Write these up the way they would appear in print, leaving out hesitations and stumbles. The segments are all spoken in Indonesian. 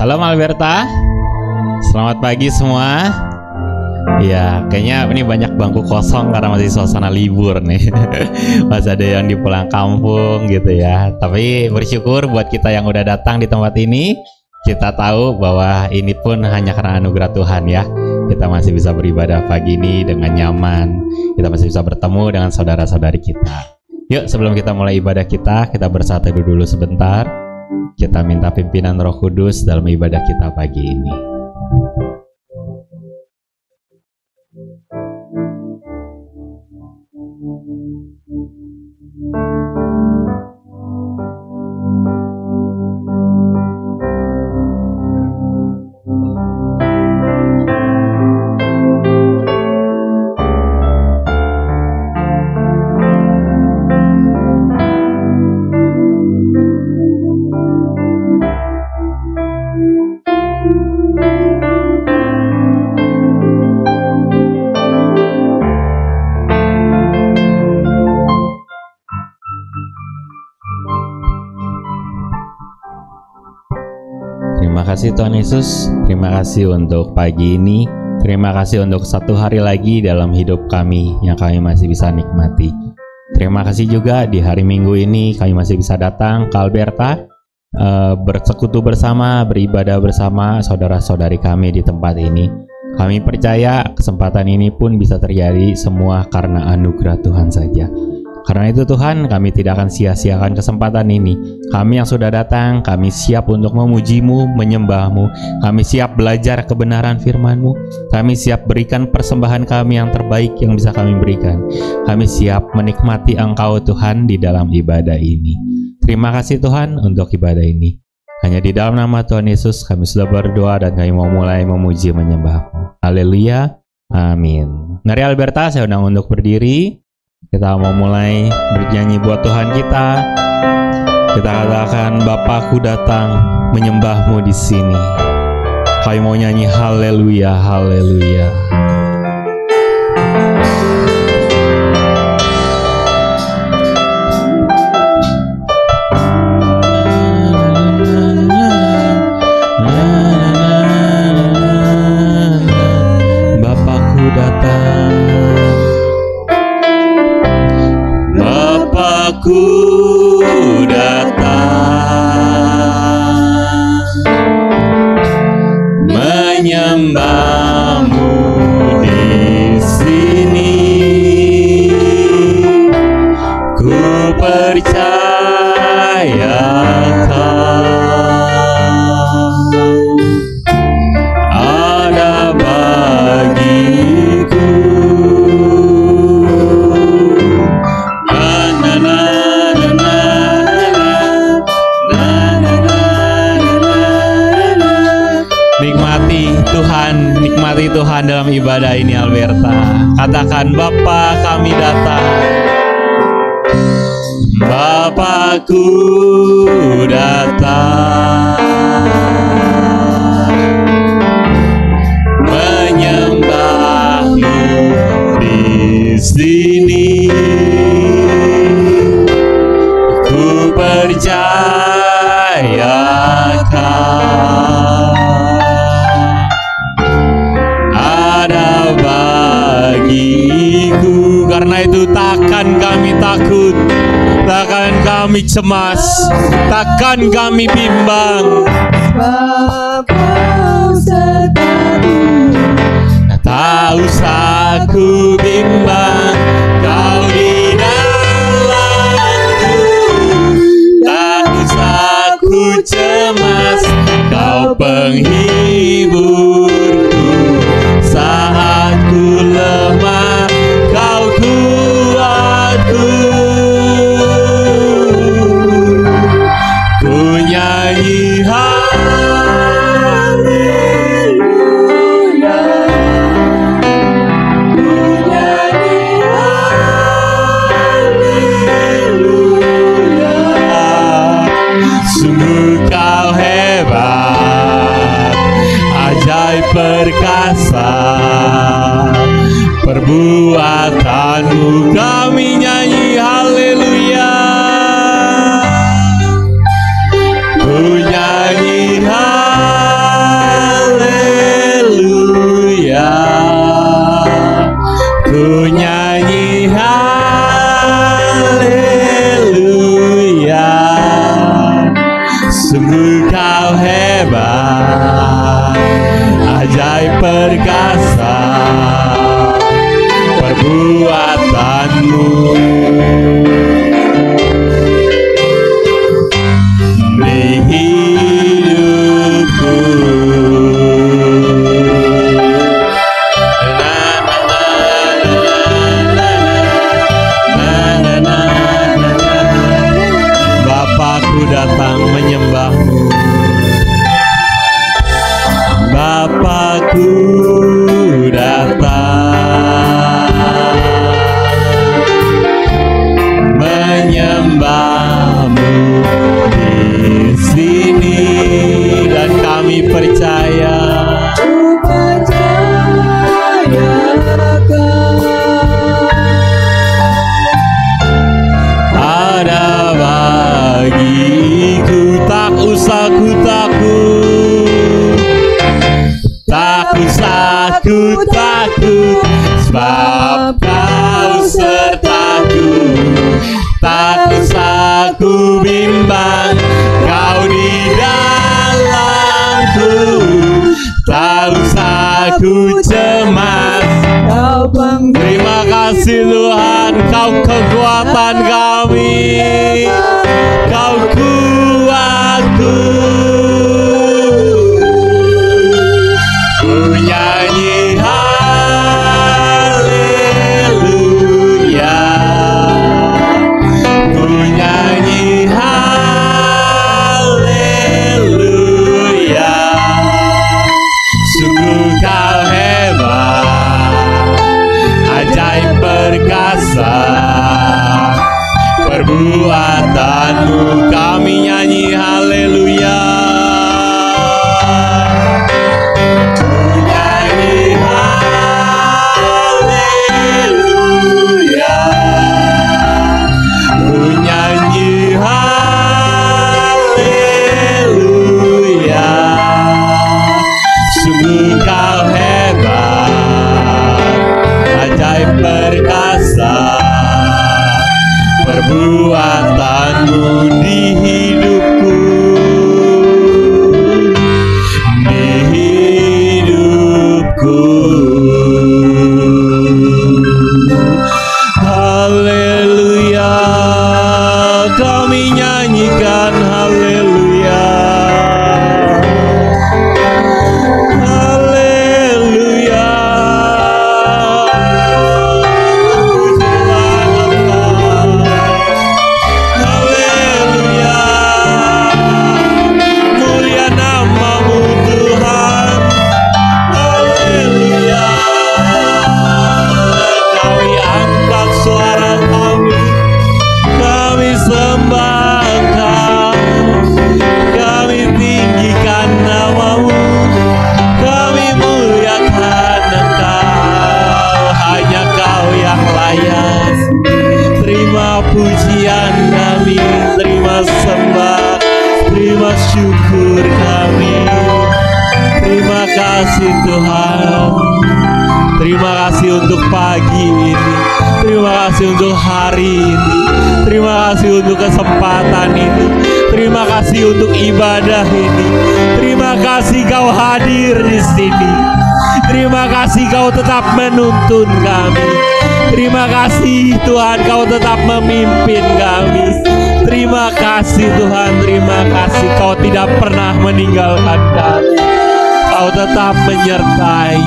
Salam Alberta. Selamat pagi semua. Ya, kayaknya ini banyak bangku kosong karena masih suasana libur nih. Masih ada yang di pulang kampung gitu ya. Tapi bersyukur buat kita yang udah datang di tempat ini. Kita tahu bahwa ini pun hanya karena anugerah Tuhan ya. Kita masih bisa beribadah pagi ini dengan nyaman. Kita masih bisa bertemu dengan saudara-saudari kita. Yuk, sebelum kita mulai ibadah kita bersatu dulu sebentar. Kita minta pimpinan Roh Kudus dalam ibadah kita pagi ini. Terima kasih Tuhan Yesus, terima kasih untuk pagi ini, terima kasih untuk satu hari lagi dalam hidup kami yang kami masih bisa nikmati. Terima kasih juga di hari Minggu ini kami masih bisa datang ke Alberta, bersekutu bersama, beribadah bersama saudara-saudari kami di tempat ini. Kami percaya kesempatan ini pun bisa terjadi semua karena anugerah Tuhan saja. Karena itu Tuhan, kami tidak akan sia-siakan kesempatan ini. Kami yang sudah datang, kami siap untuk memuji-Mu, menyembah-Mu. Kami siap belajar kebenaran firman-Mu. Kami siap berikan persembahan kami yang terbaik yang bisa kami berikan. Kami siap menikmati Engkau Tuhan di dalam ibadah ini. Terima kasih Tuhan untuk ibadah ini. Hanya di dalam nama Tuhan Yesus kami sudah berdoa dan kami mau mulai memuji menyembah-Mu. Haleluya. Amin. Mari Alberta, saya undang untuk berdiri. Kita mau mulai bernyanyi buat Tuhan kita. Kita katakan, Bapakku datang menyembah-Mu di sini. Kami mau nyanyi haleluya, haleluya. Bapakku datang. Bapakku datang menyembah-Mu di sini. Ku percaya Kau ada bagiku. Nikmati Tuhan dalam ibadah ini Alberta. Katakan, Bapa kami datang. Bapakku datang menyembah-Mu di sini. Ku percaya Kau ada bagiku. Karena itu takkan kami takut, takkan kami cemas, takkan kami bimbang. Tak usah ku bimbang, Kau di dalamku. Tak usah ku cemas, Kau penghiburku. Saat ku lemah, Kau kuatku. Ku nyanyi haleluya, ku nyanyi haleluya. Sungguh Kau hebat, ajaib perkasa. Perbuatan-Mu kami nyanyi haleluya. Ku nyanyi haleluya. Ku datang menyembahmu di sini, dan kami percaya. Ada bagiku, tak usah ku takut, tak usah ku takut, sebab Kau sertaku. Tak usah ku bimbang, Kau di dalamku. Tak usah ku cemas, terima kasih Tuhan, Kau kekuatan kami, Kau kuatku. Ku nyanyi haleluya, ku nyanyi haleluya. Sungguh Kau hebat, ajaib perkasa, perbuatanmu kami nyanyi haleluya. Ku nyanyi haleluya, ku nyanyi haleluya. Sungguh Kau hebat, ajaib perkasa, perbuatanmu di hidupku, di hidupku. Haleluya, kami nyanyikan haleluya. Haleluya, haleluya, mulia nama-Mu Tuhan. Haleluya, kami angkat suara kami sembah Engkau, kami tinggikan nama-Mu, kami muliakan Engkau. Hanya Kau yang layak, terima pujian kami, terima sembah, terima syukur kami. Terima kasih Tuhan, terima kasih untuk pagi ini, terima kasih untuk hari ini, terima kasih untuk kesempatan ini, terima kasih untuk ibadah ini, terima kasih Kau hadir di sini, terima kasih Kau tetap menuntun kami, terima kasih Tuhan Kau tetap memimpin kami. Terima kasih Tuhan, terima kasih Kau tidak pernah meninggalkan kami, Kau tetap menyertai.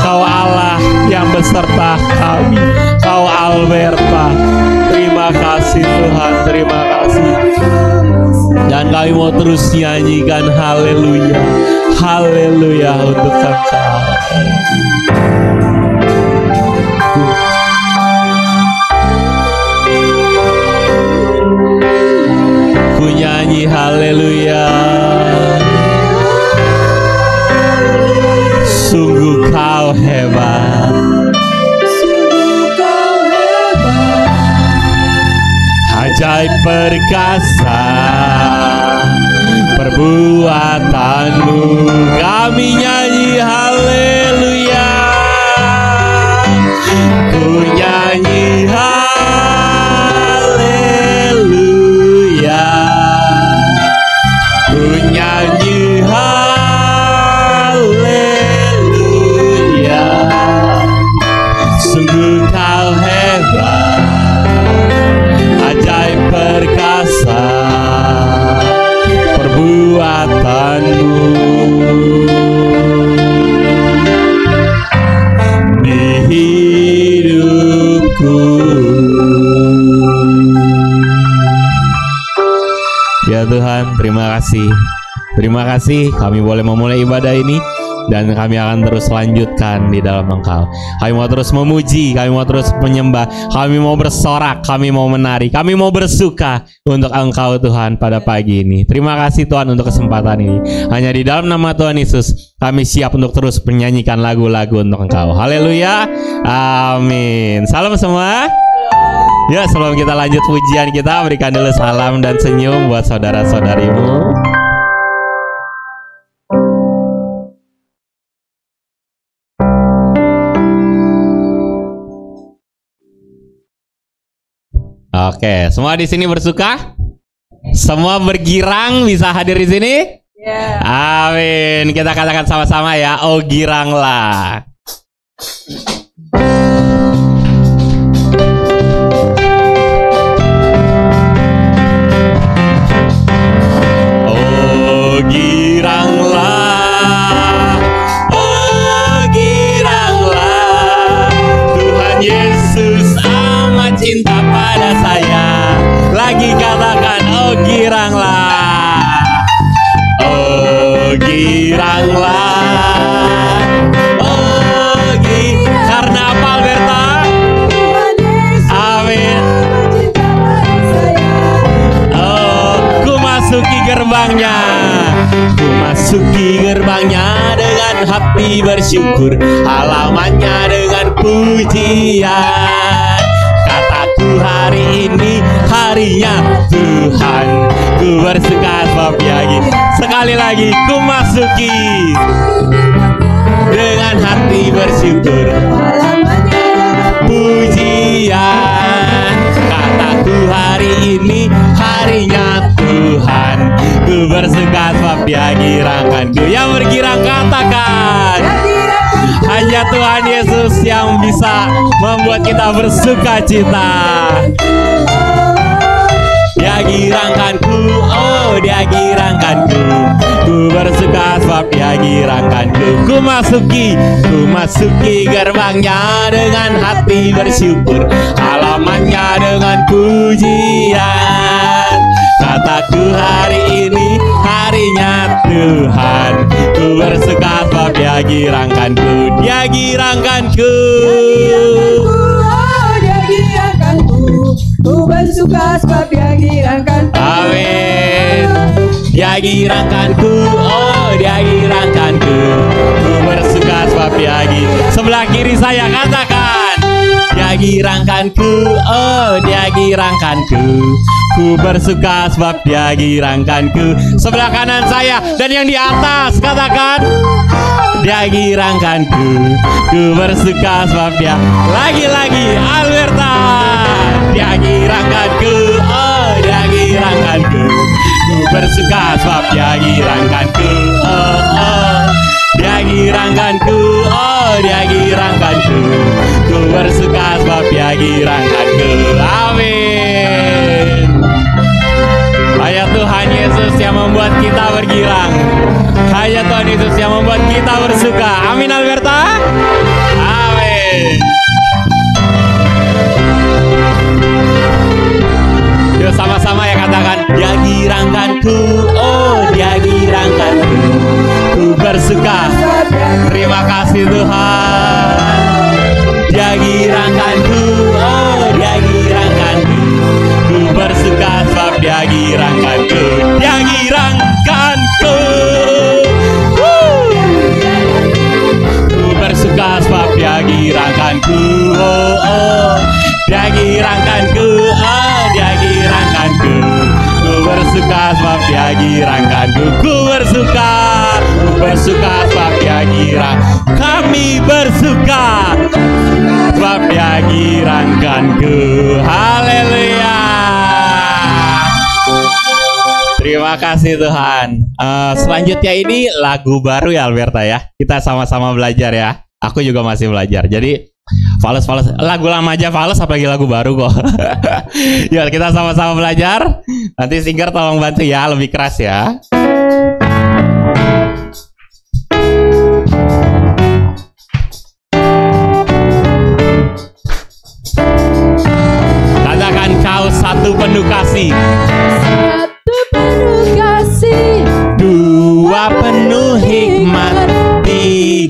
Kau Allah yang beserta kami, Kau Alberta. Terima kasih Tuhan, terima kasih. Dan kami mau terus nyanyikan haleluya, haleluya untuk Engkau. Ku nyanyi haleluya. Sungguh Kau hebat, ajaib perkasa, perbuatanmu kami nyanyi haleluya. Ku nyanyi haleluya, ku nyanyi haleluya. Sungguh Kau hebat, ajaib perkasa, perbuatanmu di hidupku. Ya Tuhan, terima kasih. Terima kasih kami boleh memulai ibadah ini dan kami akan terus lanjutkan di dalam Engkau. Kami mau terus memuji, kami mau terus menyembah, kami mau bersorak, kami mau menari, kami mau bersuka untuk Engkau Tuhan pada pagi ini. Terima kasih Tuhan untuk kesempatan ini. Hanya di dalam nama Tuhan Yesus kami siap untuk terus menyanyikan lagu-lagu untuk Engkau. Haleluya, amin. Salam semua. Ya, sebelum kita lanjut pujian kita, berikan dulu salam dan senyum buat saudara-saudarimu. Oke, semua di sini bersuka? Semua bergirang bisa hadir di sini? Ya. Amin. Kita katakan sama-sama ya, oh giranglah. Oh giranglah, oh giranglah, Tuhan Yesus amat cinta pada saya. Lagi katakan oh giranglah, oh giranglah, oh giranglah. Karena apa Alberta? Amin. Oh, ku masuki gerbangnya, ku masuki gerbangnya dengan hati bersyukur, halamannya dengan pujian. Kataku hari ini harinya Tuhan, ku bersuka sebab dia. Sekali lagi, ku masuki dengan hati bersyukur, pujian. Kataku hari ini harinya Tuhan, ku bersuka sebab dia girangkanku. Yang bergirang katakan, hanya Tuhan Yesus yang bisa membuat kita bersuka cita. Dia girangkanku, oh dia girangkanku, ku bersuka sebab dia girangkanku. Ku masuki gerbangnya dengan hati bersyukur, halamannya dengan pujian. Kataku hari ini harinya Tuhan, ku bersuka sebab dia girangkanku. Dia girangkanku, oh dia girangkanku, ku bersuka sebab dia girangkanku. Amin. Dia girangkanku, oh dia girangkanku, ku bersuka sebab dia girangkanku. Sebelah kiri saya katakan, dia girangkanku, oh dia girangkanku, ku bersuka sebab dia girangkanku. Sebelah kanan saya dan yang di atas katakan, dia girangkanku, ku bersuka sebab dia. Lagi-lagi Alberta, dia girangkanku, oh dia girangkanku, ku bersuka sebab dia girangkanku. Oh oh, dia girangkanku, oh dia girangkanku, ku bersuka sebab dia girangkanku. Amin. Hanya Tuhan Yesus yang membuat kita bergirang, hanya Tuhan Yesus yang membuat kita bersuka. Amin Alberta. Amin. Yuk sama-sama ya katakan, dia girangkanku, oh dia girangkanku, ku bersuka. Terima kasih Tuhan. Dia girangkanku, oh dia girangkanku, ku bersuka sebab dia girangkanku. Dia girangkanku, ku bersuka sebab dia girangkanku. Oh oh, dia girangkanku, oh dia girangkanku, ku bersuka sebab dia girangkanku. Ku bersuka sebab dia girang. Kami bersuka sebab dia girangkanku. Haleluya. Terima kasih Tuhan. Selanjutnya ini lagu baru ya Alberta ya. Kita sama-sama belajar ya. Aku juga masih belajar. Jadi fales lagu lama aja fales, apalagi lagu baru kok. Yuk kita sama-sama belajar. Nanti singer tolong bantu ya, lebih keras ya. Katakan kau satu penuh kasih, satu penuh kasih, dua penuh hikmat,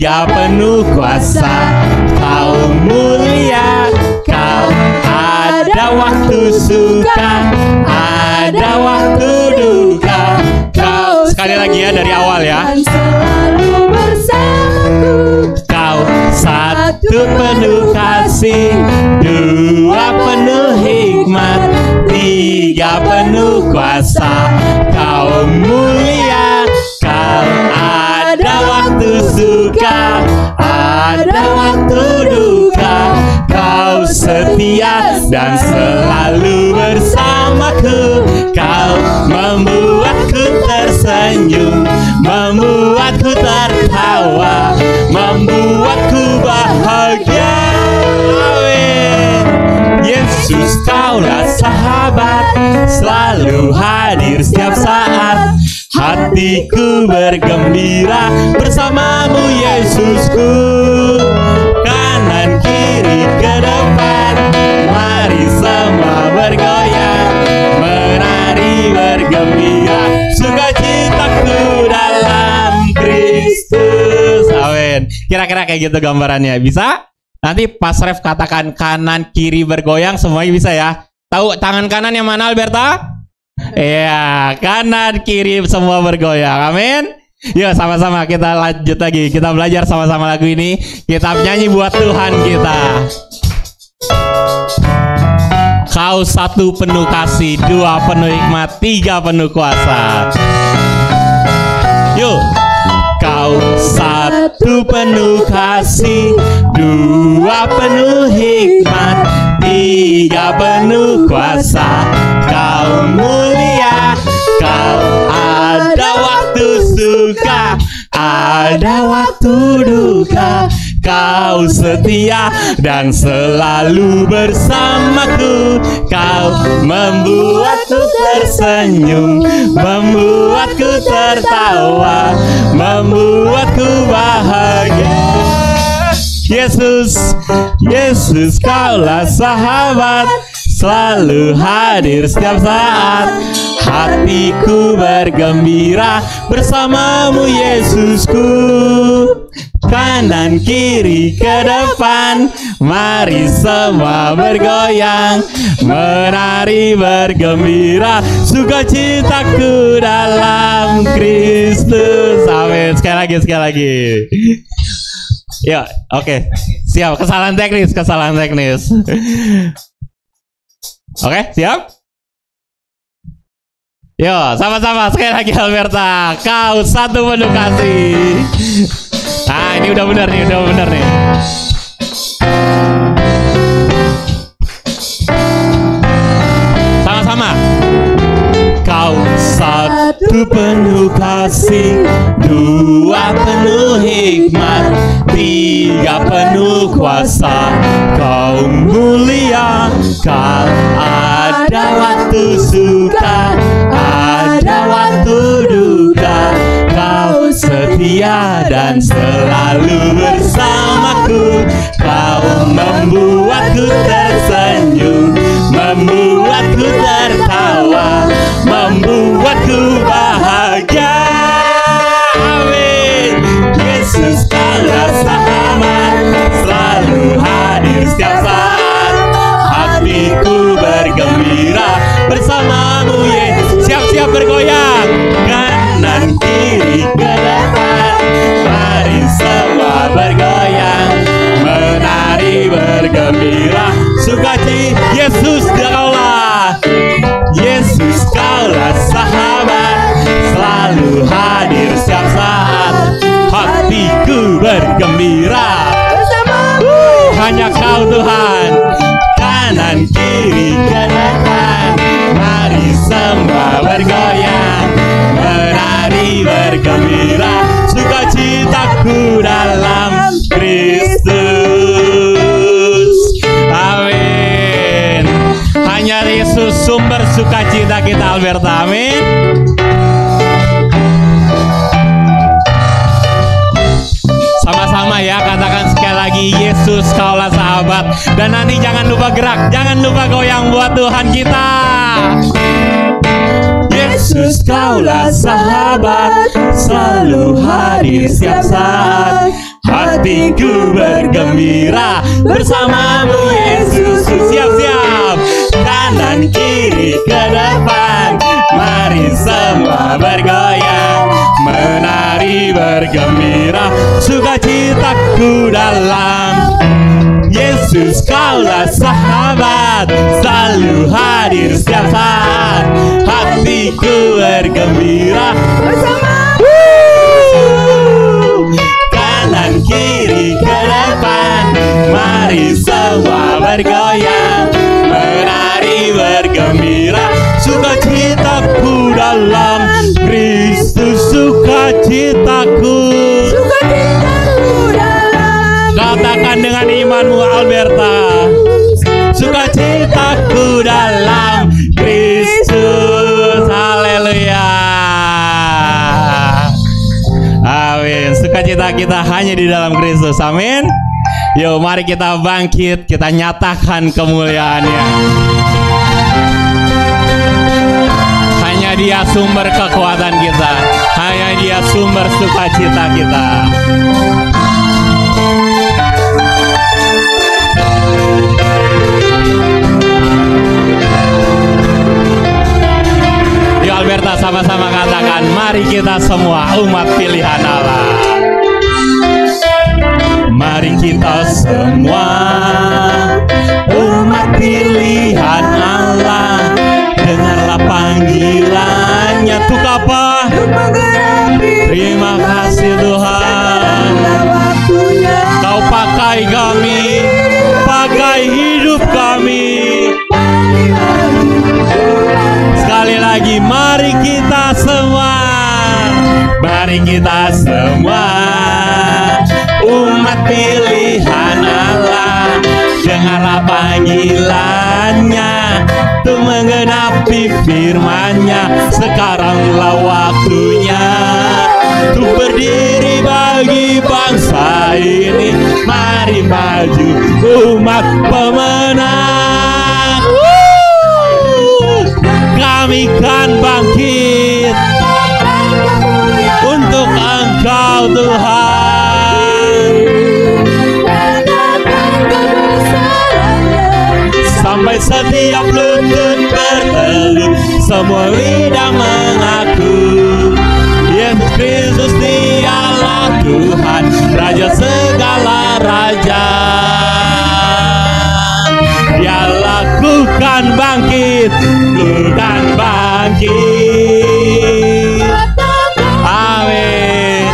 Tiga penuh kuasa, Kau mulia, Kau ada waktu suka, ada waktu duka. Kau, sekali lagi ya dari awal ya. Selalu bersamaku. Kau satu penuh kasih, dua penuh hikmat, tiga penuh kuasa. Kau mulia, Kau ada waktu suka, ada waktu duka. Kau setia dan selalu bersamaku. Kau membuatku tersenyum, membuatku tertawa, membuatku bahagia. Amin. Yesus, Kaulah sahabat, selalu hadir setiap saat. Hatiku bergembira bersamamu, Yesusku. Kanan kiri ke depan, mari semua bergoyang, menari bergembira, sukacitaku dalam Kristus. Amin. Kira-kira kayak gitu gambarannya, bisa? Nanti pas ref katakan kanan kiri bergoyang, semuanya bisa ya. Tahu tangan kanan yang mana, Alberta? Iya, kanan kiri semua bergoyang. Amin. Yuk sama-sama kita lanjut lagi. Kita belajar sama-sama lagu ini. Kita nyanyi buat Tuhan kita. Kau satu penuh kasih, dua penuh hikmat, tiga penuh kuasa. Yuk. Kau satu penuh kasih, dua penuh hikmat, tiga penuh kuasa. Kau mulia, Kau ada waktu suka, ada waktu duka. Kau setia dan selalu bersamaku. Kau membuatku tersenyum, membuatku tertawa, membuatku bahagia. Yesus, Yesus, Kaulah sahabat, selalu hadir setiap saat. Hatiku bergembira bersamamu, Yesusku. Kanan kiri ke depan, mari semua bergoyang, menari bergembira, sukacitaku dalam Kristus. Amin. Sekali lagi. Ya, oke. Siap. Kesalahan teknis. Oke, siap? Yo, sama-sama sekali lagi, Alberta. Kau satu penuh kasih. Nah, ini udah benar nih. Sama-sama. Kau satu penuh kasih, dua penuh hikmat, tiga penuh kuasa. Kau mulia, Kau ada waktu suka, ada waktu duka. Kau setia dan selalu bersamaku. Kau membuatku tersenyum, membuatku tertawa, membuatku bahagia. Amin. Yesus, Kaulah sahabat, selalu hadir setiap saat. Hatiku bergembira bersamamu, Yesus. Siap-siap bergoyang, kanan kiri ke depan, mari semua bergoyang, menari bergembira, sukacita. Yesus, Kaulah, Yesus, Kaulah sahabat, selalu hadir setiap saat. Hatiku bergembira hanya Kau, Tuhan. Kanan kiri ke depan, mari semua bergoyang, menari bergembira, sukacitaku dalam Kristus. Amin. Hanya Yesus sumber sukacita kita, Alberta. Amin. Sama-sama ya, katakan sekali lagi, Yesus, Kaulah sahabat. Dan nanti jangan lupa gerak, jangan lupa goyang buat Tuhan kita. Yesus, Kaulah sahabat, selalu hadir setiap saat. bergembira bersamamu Yesus. Siap-siap, kanan kiri ke depan, mari semua bergoyang, menari bergembira, sukacitaku dalam Yesus. Kaulah sahabat, selalu hadir setiap saat, hatiku bergembira bersamamu. Kanan kiri ke depan, mari semua bergoyang, menari bergembira, sukacitaku dalam Kristus, sukacitaku. Katakan dengan imanmu Alberta, sukacitaku dalam Kristus. Haleluya. Amin. Sukacita kita hanya di dalam Kristus. Amin. Yuk mari kita bangkit, kita nyatakan kemuliaannya. Hanya Dia sumber kekuatan kita, hanya Dia sumber sukacita kita. Yuk Alberta, sama-sama katakan, mari kita semua umat pilihan Allah. Mari kita semua umat pilihan Allah, dengarlah panggilannya. Untuk apa? Terima kasih Tuhan, Kau pakai kami, pakai hidup kami. Sekali lagi, mari kita semua, mari kita semua umat pilihan Allah, dengarlah panggilannya untuk menggenapi firman-Nya. Sekaranglah waktunya untuk berdiri bagi bangsa ini. Mari maju umat pemenang. Kami kan bangkit untuk Engkau Tuhan, sampai setiap lutut bertelut, semua lidah mengaku Yesus Kristus Dialah Tuhan, Raja segala raja. Dialah ku kan bangkit, ku kan bangkit. Amin.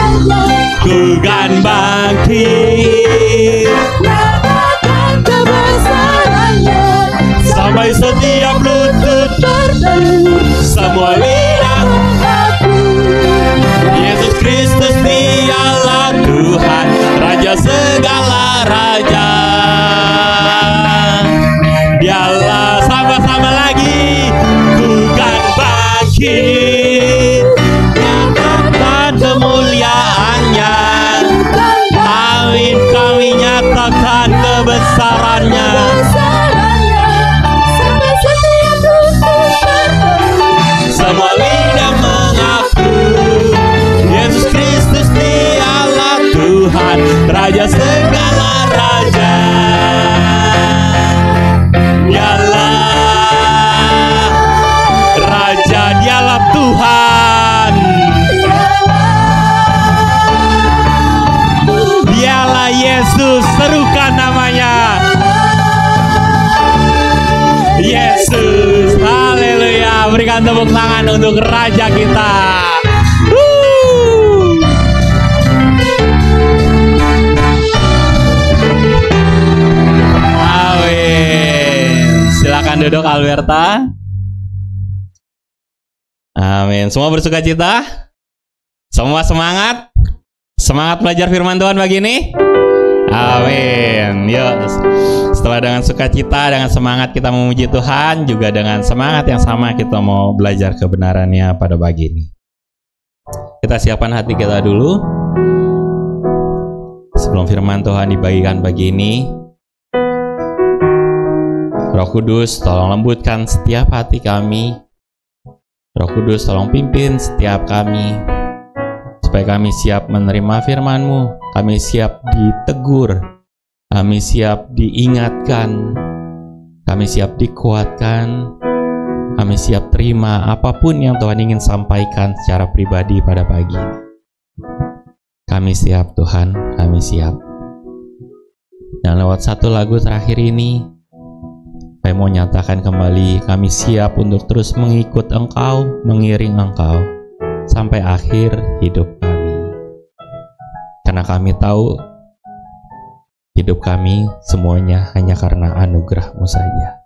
Ku kan bangkit, sampai setiap lutut bertelut, semua lidah mengaku Yesus Kristus Dialah Tuhan, Raja segala raja. Dialah, sama-sama lagi, ku kan bangkit, nyatakan kemuliaannya. Amin, kami nyatakan kebesarannya. Semua lidah mengaku Yesus Kristus Dialah Tuhan, Raja segala raja. Dialah Raja, Dialah Tuhan, Dialah Yesus. Serukan namanya Yesus. Haleluya. Berikan tepuk tangan untuk Raja kita. Amin. Silakan duduk Alberta. Amin. Semua bersuka cita? Semua semangat? Semangat belajar firman Tuhan pagi ini? Amin. Yuk, setelah dengan sukacita, dengan semangat kita memuji Tuhan, juga dengan semangat yang sama kita mau belajar kebenarannya pada pagi ini. Kita siapkan hati kita dulu sebelum firman Tuhan dibagikan pagi ini. Roh Kudus, tolong lembutkan setiap hati kami. Roh Kudus, tolong pimpin setiap kami, supaya kami siap menerima firman-Mu, kami siap ditegur, Kami siap diingatkan, kami siap dikuatkan, kami siap terima apapun yang Tuhan ingin sampaikan secara pribadi pada pagi ini. Kami siap Tuhan, kami siap. Dan lewat satu lagu terakhir ini, saya mau nyatakan kembali, kami siap untuk terus mengikut Engkau, mengiring Engkau, sampai akhir hidup kami. Karena kami tahu, hidup kami semuanya hanya karena anugerah-Mu saja.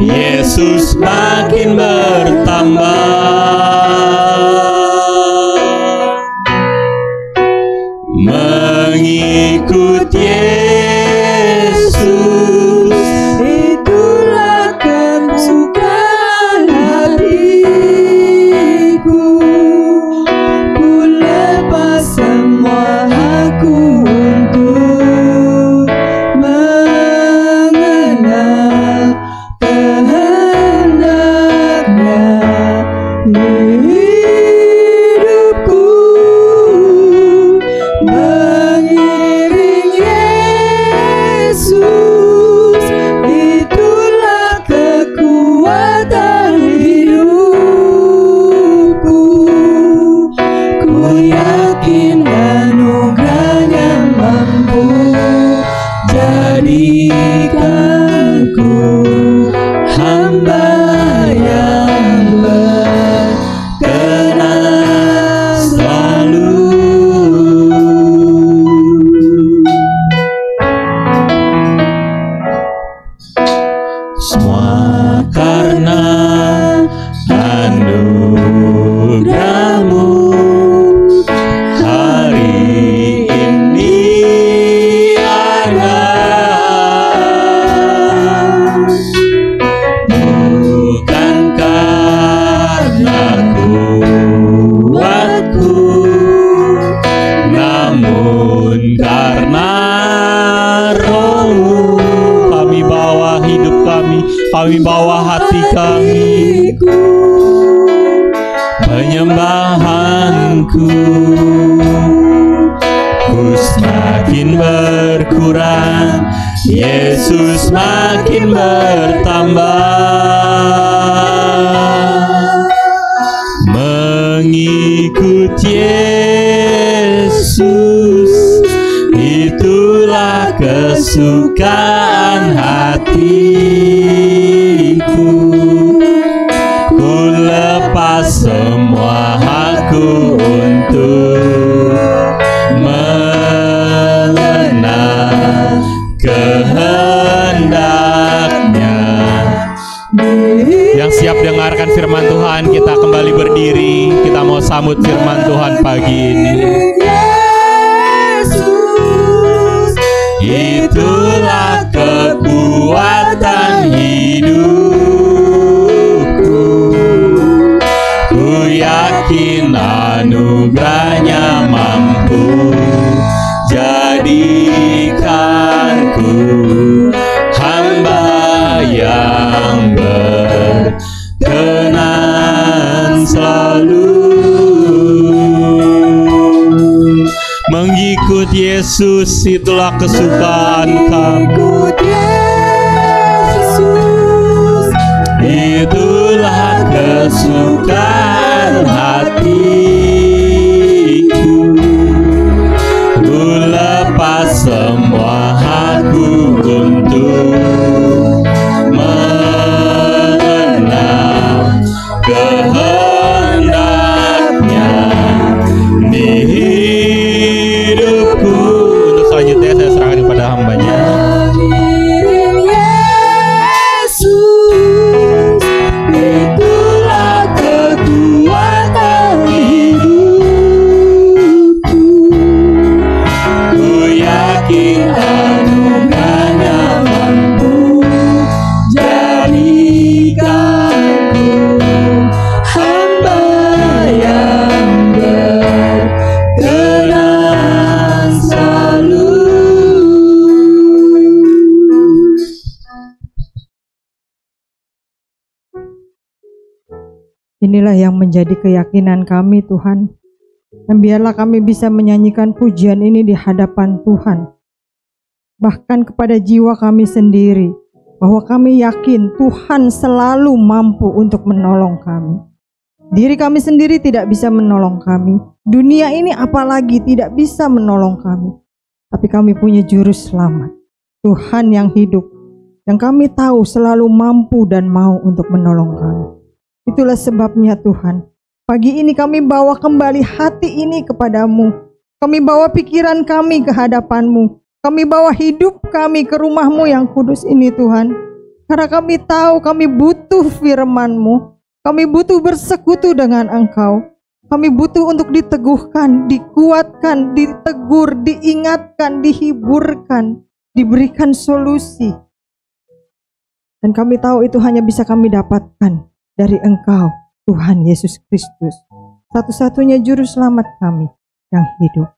Yesus makin bertambah, mengikut Yesus itulah kesukaan hatiku. Ku lepas semua aku untuk mengenal kehendaknya di hidupku, mengiring Yesus itulah kekuatan hidupku. Ku yakin anugerahnya mampu jadikanku hamba yang berkenan selalu. Semua karena anugerah-Mu hari ini ada. Bukan karena kuatku, namun karena Roh-Mu. Kami bawa hidup kami bawa hati kami, penyembahanku ku semakin berkurang, Yesus makin bertambah, mengikut Yesus itulah kesukaan hatiku. Ku lepas semua aku untuk mengenal kehendaknya. Yang siap dengarkan firman Tuhan, kita kembali berdiri. Kita mau sambut firman Tuhan pagi ini. Yesus itulah kekuatan hidupku. Ku yakin anugerahnya mampu jadikanku hamba yang berkenan selalu. Mengikut Yesus itulah kesukaan kami. Itulah kesukaan hatiku. Ku lepas semua aku untuk Inilah yang menjadi keyakinan kami Tuhan. Dan biarlah kami bisa menyanyikan pujian ini di hadapan Tuhan. Bahkan kepada jiwa kami sendiri. Bahwa kami yakin Tuhan selalu mampu untuk menolong kami. Diri kami sendiri tidak bisa menolong kami. Dunia ini apalagi tidak bisa menolong kami. Tapi kami punya juru selamat. Tuhan yang hidup. Yang kami tahu selalu mampu dan mau untuk menolong kami. Itulah sebabnya Tuhan. Pagi ini kami bawa kembali hati ini kepadamu. Kami bawa pikiran kami ke hadapanmu. Kami bawa hidup kami ke rumahmu yang kudus ini Tuhan. Karena kami tahu kami butuh firman-Mu. Kami butuh bersekutu dengan Engkau. Kami butuh untuk diteguhkan, dikuatkan, ditegur, diingatkan, dihiburkan, diberikan solusi. Dan kami tahu itu hanya bisa kami dapatkan dari Engkau, Tuhan Yesus Kristus. Satu-satunya juru selamat kami yang hidup.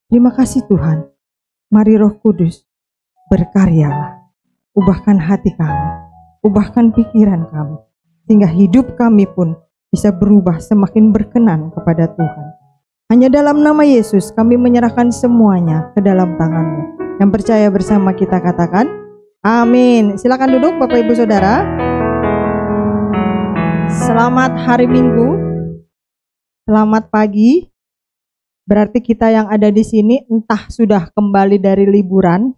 Terima kasih Tuhan. Mari Roh Kudus berkaryalah. Ubahkan hati kami, ubahkan pikiran kami, sehingga hidup kami pun bisa berubah semakin berkenan kepada Tuhan. Hanya dalam nama Yesus kami menyerahkan semuanya ke dalam tangan-Mu. Yang percaya bersama kita katakan, amin. Silakan duduk Bapak Ibu Saudara. Selamat hari Minggu. Selamat pagi. Berarti kita yang ada di sini entah sudah kembali dari liburan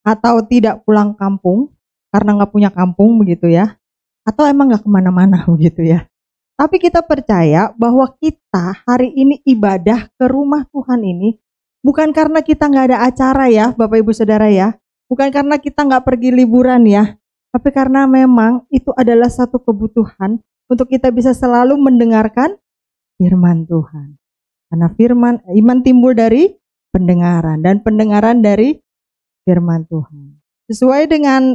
atau tidak pulang kampung karena nggak punya kampung begitu ya, atau emang nggak kemana-mana begitu ya. Tapi kita percaya bahwa kita hari ini ibadah ke rumah Tuhan ini bukan karena kita nggak ada acara ya Bapak Ibu Saudara ya, bukan karena kita nggak pergi liburan ya, tapi karena memang itu adalah satu kebutuhan untuk kita bisa selalu mendengarkan firman Tuhan. Karena iman timbul dari pendengaran dan pendengaran dari firman Tuhan. Sesuai dengan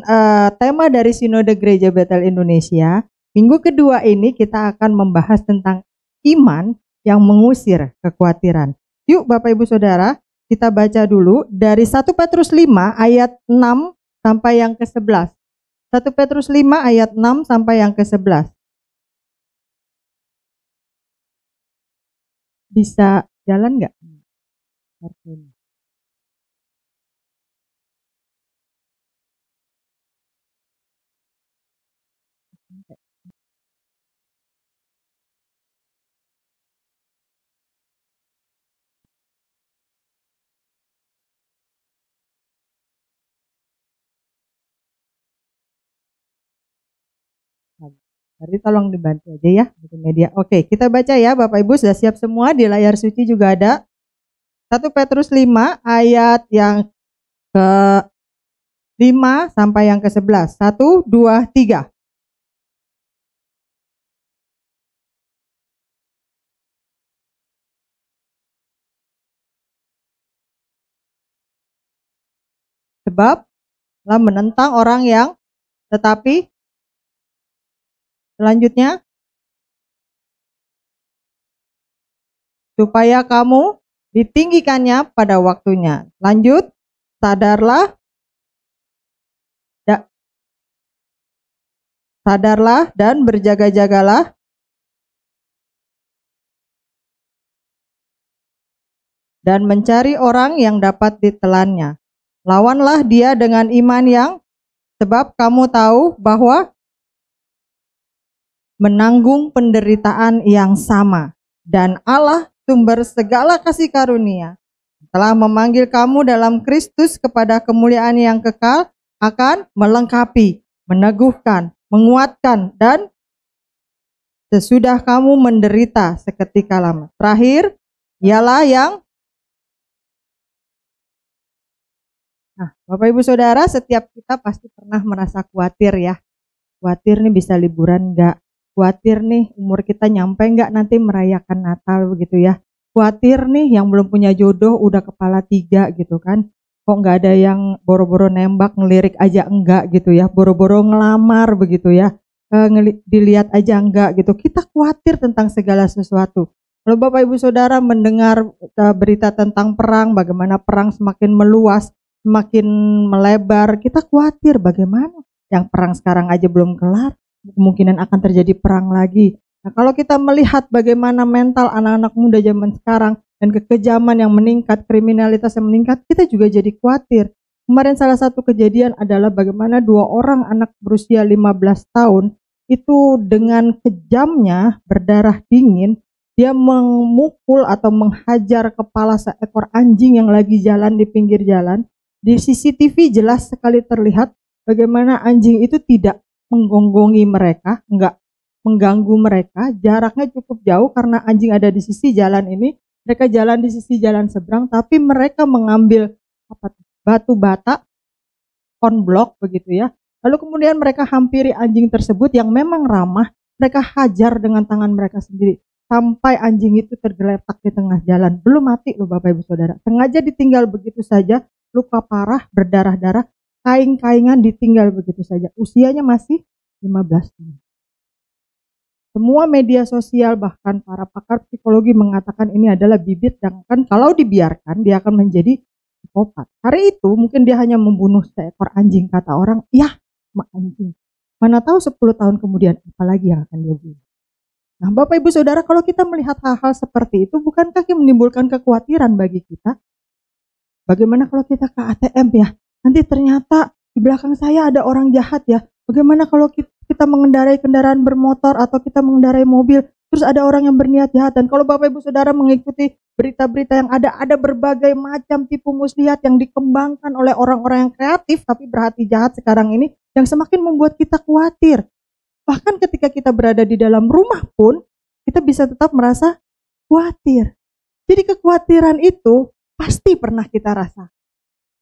tema dari Sinode Gereja Betel Indonesia, minggu kedua ini kita akan membahas tentang iman yang mengusir kekhawatiran. Yuk Bapak Ibu Saudara, kita baca dulu dari 1 Petrus 5 ayat 6 sampai yang ke-11. 1 Petrus 5 ayat 6 sampai yang ke-11. Bisa jalan nggak? Jadi tolong dibantu aja ya media. Oke, kita baca ya Bapak Ibu, sudah siap semua, di layar suci juga ada. 1 Petrus 5 ayat yang ke-5 sampai yang ke-11. 1, 2, 3. Sebab telah menentang orang yang tetapi selanjutnya supaya kamu ditinggikannya pada waktunya. Lanjut, sadarlah dan berjaga-jagalah dan mencari orang yang dapat ditelannya. Lawanlah dia dengan iman yang, sebab kamu tahu bahwa menanggung penderitaan yang sama, dan Allah sumber segala kasih karunia telah memanggil kamu dalam Kristus kepada kemuliaan yang kekal, akan melengkapi, meneguhkan, menguatkan, dan sesudah kamu menderita seketika lama. Terakhir, ialah yang Bapak Ibu Saudara, setiap kita pasti pernah merasa khawatir ya. Khawatir nih bisa liburan enggak? Khawatir nih umur kita nyampe enggak nanti merayakan Natal begitu ya. Khawatir nih yang belum punya jodoh udah kepala 3 gitu kan. Kok enggak ada yang boro-boro nembak, ngelirik aja enggak gitu ya. Boro-boro ngelamar begitu ya. Dilihat aja enggak gitu. Kita khawatir tentang segala sesuatu. Kalau Bapak Ibu Saudara mendengar berita tentang perang, bagaimana perang semakin meluas, semakin melebar, kita khawatir bagaimana yang perang sekarang aja belum kelar, kemungkinan akan terjadi perang lagi. Nah, kalau kita melihat bagaimana mental anak-anak muda zaman sekarang dan kekejaman yang meningkat, kriminalitas yang meningkat, kita juga jadi khawatir. Kemarin salah satu kejadian adalah bagaimana 2 orang anak berusia 15 tahun itu dengan kejamnya berdarah dingin, dia memukul atau menghajar kepala seekor anjing yang lagi jalan di pinggir jalan. Di CCTV jelas sekali terlihat bagaimana anjing itu tidak menggonggongi mereka, enggak mengganggu mereka, jaraknya cukup jauh karena anjing ada di sisi jalan ini, mereka jalan di sisi jalan seberang, tapi mereka mengambil batu bata, konblok begitu ya. Lalu kemudian mereka hampiri anjing tersebut yang memang ramah, mereka hajar dengan tangan mereka sendiri. Sampai anjing itu tergeletak di tengah jalan. Belum mati loh Bapak Ibu Saudara. Sengaja ditinggal begitu saja, luka parah, berdarah-darah, kaing-kaingan ditinggal begitu saja. Usianya masih 15 tahun. Semua media sosial bahkan para pakar psikologi mengatakan ini adalah bibit yang kan kalau dibiarkan dia akan menjadi psikopat. Hari itu mungkin dia hanya membunuh seekor anjing, kata orang, ya anjing. Mana tahu 10 tahun kemudian apalagi yang akan dia bunuh. Nah Bapak Ibu Saudara, kalau kita melihat hal-hal seperti itu, bukankah menimbulkan kekhawatiran bagi kita? Bagaimana kalau kita ke ATM ya, nanti ternyata di belakang saya ada orang jahat ya. Bagaimana kalau kita mengendarai kendaraan bermotor atau kita mengendarai mobil, terus ada orang yang berniat jahat. Dan kalau Bapak Ibu Saudara mengikuti berita-berita yang ada berbagai macam tipu muslihat yang dikembangkan oleh orang-orang yang kreatif tapi berhati jahat sekarang ini, yang semakin membuat kita khawatir. Bahkan ketika kita berada di dalam rumah pun, kita bisa tetap merasa khawatir. Jadi kekhawatiran itu pasti pernah kita rasa.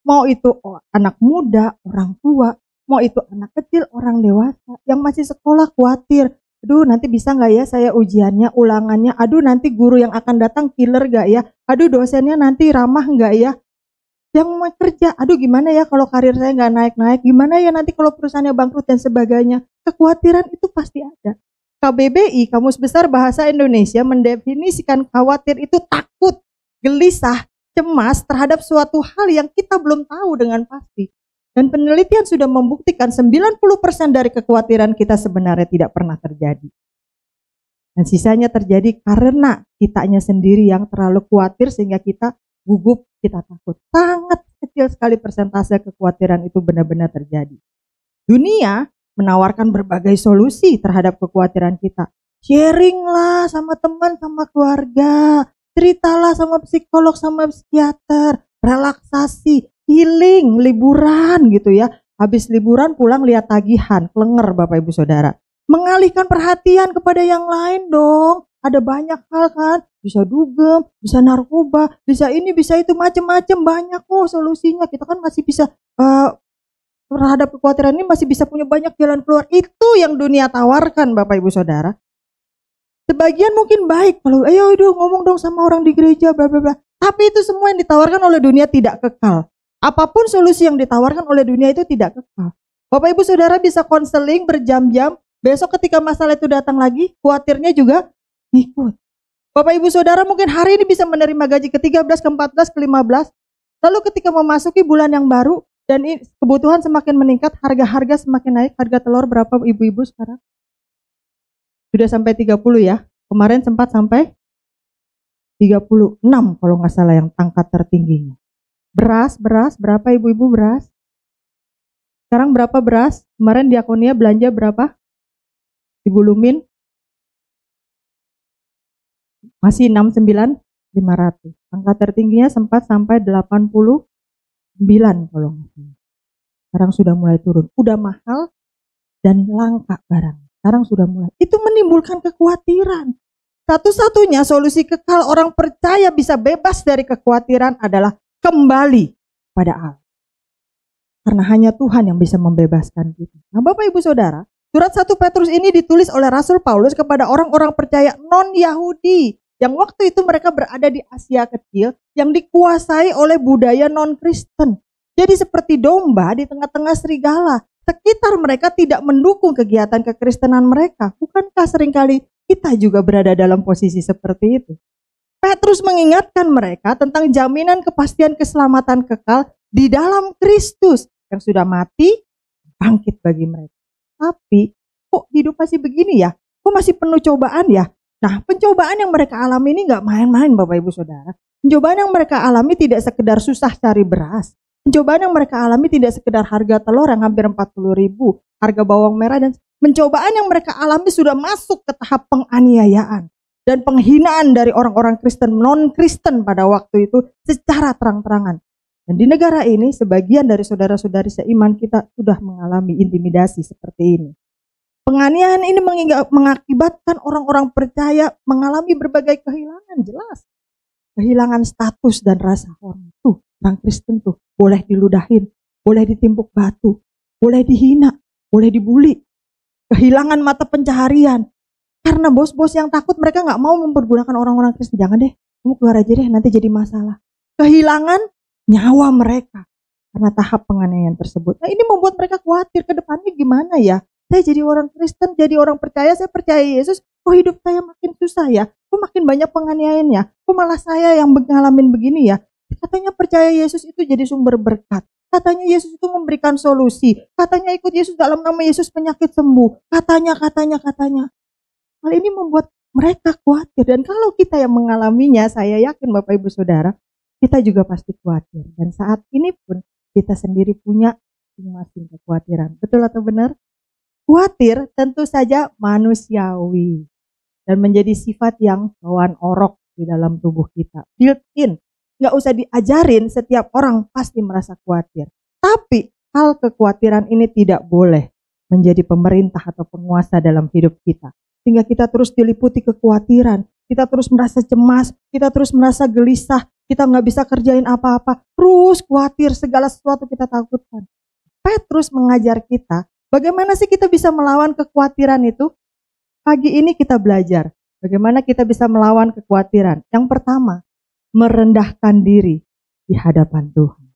Mau itu anak muda, orang tua, mau itu anak kecil, orang dewasa, yang masih sekolah khawatir. Aduh nanti bisa gak ya saya ujiannya, ulangannya, aduh nanti guru yang akan datang killer gak ya, aduh dosennya nanti ramah gak ya. Yang mau kerja, aduh gimana ya kalau karir saya gak naik-naik, gimana ya nanti kalau perusahaannya bangkrut dan sebagainya. Kekhawatiran itu pasti ada. KBBI, Kamus Besar Bahasa Indonesia, mendefinisikan khawatir itu takut, gelisah, cemas terhadap suatu hal yang kita belum tahu dengan pasti. Dan penelitian sudah membuktikan 90% dari kekhawatiran kita sebenarnya tidak pernah terjadi. Dan sisanya terjadi karena kitanya sendiri yang terlalu khawatir sehingga kita gugup, kita takut. Sangat kecil sekali persentase kekhawatiran itu benar-benar terjadi. Dunia menawarkan berbagai solusi terhadap kekhawatiran kita. Sharing lah sama teman, sama keluarga. Ceritalah sama psikolog, sama psikiater. Relaksasi, healing, liburan gitu ya. Habis liburan pulang lihat tagihan, kelenger Bapak Ibu Saudara. Mengalihkan perhatian kepada yang lain dong. Ada banyak hal kan, bisa dugem, bisa narkoba, bisa ini, bisa itu, macam-macam banyak kok solusinya. Kita kan masih bisa terhadap kekhawatiran ini masih bisa punya banyak jalan keluar. Itu yang dunia tawarkan Bapak Ibu Saudara. Sebagian mungkin baik kalau ayo ngomong dong sama orang di gereja bla bla bla. Tapi itu semua yang ditawarkan oleh dunia tidak kekal. Apapun solusi yang ditawarkan oleh dunia itu tidak kekal. Bapak Ibu Saudara bisa konseling berjam-jam, besok ketika masalah itu datang lagi, khawatirnya juga ngikut. Bapak Ibu Saudara mungkin hari ini bisa menerima gaji ke-13, ke-14, ke-15. Lalu ketika memasuki bulan yang baru dan kebutuhan semakin meningkat, harga-harga semakin naik. Harga telur berapa ibu-ibu sekarang? Sudah sampai 30 ya. Kemarin sempat sampai 36 kalau nggak salah yang pangkat tertingginya. Beras berapa ibu-ibu beras? Sekarang berapa beras? Kemarin Diakonia belanja berapa? Ibu Lumin? Masih 69.500. Angka tertingginya sempat sampai 89 kalau nggak salah. Sekarang sudah mulai turun. Udah mahal dan langka barang. Sekarang sudah mulai. Itu menimbulkan kekhawatiran. Satu-satunya solusi kekal orang percaya bisa bebas dari kekhawatiran adalah kembali pada Allah. Karena hanya Tuhan yang bisa membebaskan kita. Nah Bapak Ibu Saudara, surat 1 Petrus ini ditulis oleh Rasul Paulus kepada orang-orang percaya non-Yahudi. Yang waktu itu mereka berada di Asia Kecil yang dikuasai oleh budaya non-Kristen. Jadi seperti domba di tengah-tengah serigala. Sekitar mereka tidak mendukung kegiatan kekristenan mereka. Bukankah seringkali kita juga berada dalam posisi seperti itu? Petrus mengingatkan mereka tentang jaminan kepastian keselamatan kekal di dalam Kristus yang sudah mati, bangkit bagi mereka. Tapi kok hidup masih begini ya? Kok masih penuh cobaan ya? Nah, pencobaan yang mereka alami ini nggak main-main Bapak Ibu Saudara. Pencobaan yang mereka alami tidak sekedar susah cari beras. Pencobaan yang mereka alami tidak sekedar harga telur yang hampir 40.000, harga bawang merah, dan pencobaan yang mereka alami sudah masuk ke tahap penganiayaan dan penghinaan dari orang-orang Kristen, non-Kristen pada waktu itu secara terang-terangan. Dan di negara ini sebagian dari saudara-saudari seiman kita sudah mengalami intimidasi seperti ini. Penganiayaan ini mengakibatkan orang-orang percaya mengalami berbagai kehilangan, jelas. Kehilangan status dan rasa hormat. Tuh, orang Kristen tuh boleh diludahin, boleh ditimpuk batu, boleh dihina, boleh dibully. Kehilangan mata pencaharian. Karena bos-bos yang takut mereka nggak mau mempergunakan orang-orang Kristen. Jangan deh, kamu keluar aja deh, nanti jadi masalah. Kehilangan nyawa mereka karena tahap penganiayaan tersebut. Nah, ini membuat mereka khawatir ke depannya gimana ya? Saya jadi orang Kristen, jadi orang percaya, saya percaya Yesus, kok hidup saya makin susah ya? Kok makin banyak penganiayaan ya? Kok malah saya yang ngalamin begini ya? Katanya percaya Yesus itu jadi sumber berkat. Katanya Yesus itu memberikan solusi. Katanya ikut Yesus dalam nama Yesus penyakit sembuh. Katanya. Hal ini membuat mereka khawatir. Dan kalau kita yang mengalaminya, saya yakin Bapak Ibu Saudara, kita juga pasti khawatir. Dan saat ini pun kita sendiri punya masing-masing kekhawatiran. Betul atau benar? Khawatir tentu saja manusiawi. Dan menjadi sifat yang bawaan orok di dalam tubuh kita. Built in. Nggak usah diajarin, setiap orang pasti merasa khawatir. Tapi hal kekhawatiran ini tidak boleh menjadi pemerintah atau penguasa dalam hidup kita. Sehingga kita terus diliputi kekhawatiran, kita terus merasa cemas, kita terus merasa gelisah, kita nggak bisa kerjain apa-apa, terus khawatir, segala sesuatu kita takutkan. Petrus mengajar kita, bagaimana sih kita bisa melawan kekhawatiran itu? Pagi ini kita belajar, bagaimana kita bisa melawan kekhawatiran. Yang pertama, merendahkan diri di hadapan Tuhan.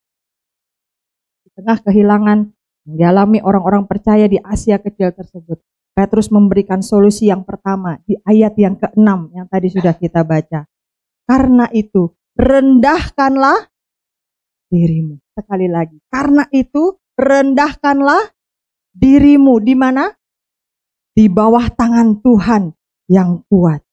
Di tengah kehilangan yang dialami orang-orang percaya di Asia kecil tersebut, Petrus memberikan solusi yang pertama di ayat yang ke-6 yang tadi sudah kita baca. Karena itu, rendahkanlah dirimu. Sekali lagi, karena itu, rendahkanlah dirimu. Di mana? Di bawah tangan Tuhan yang kuat.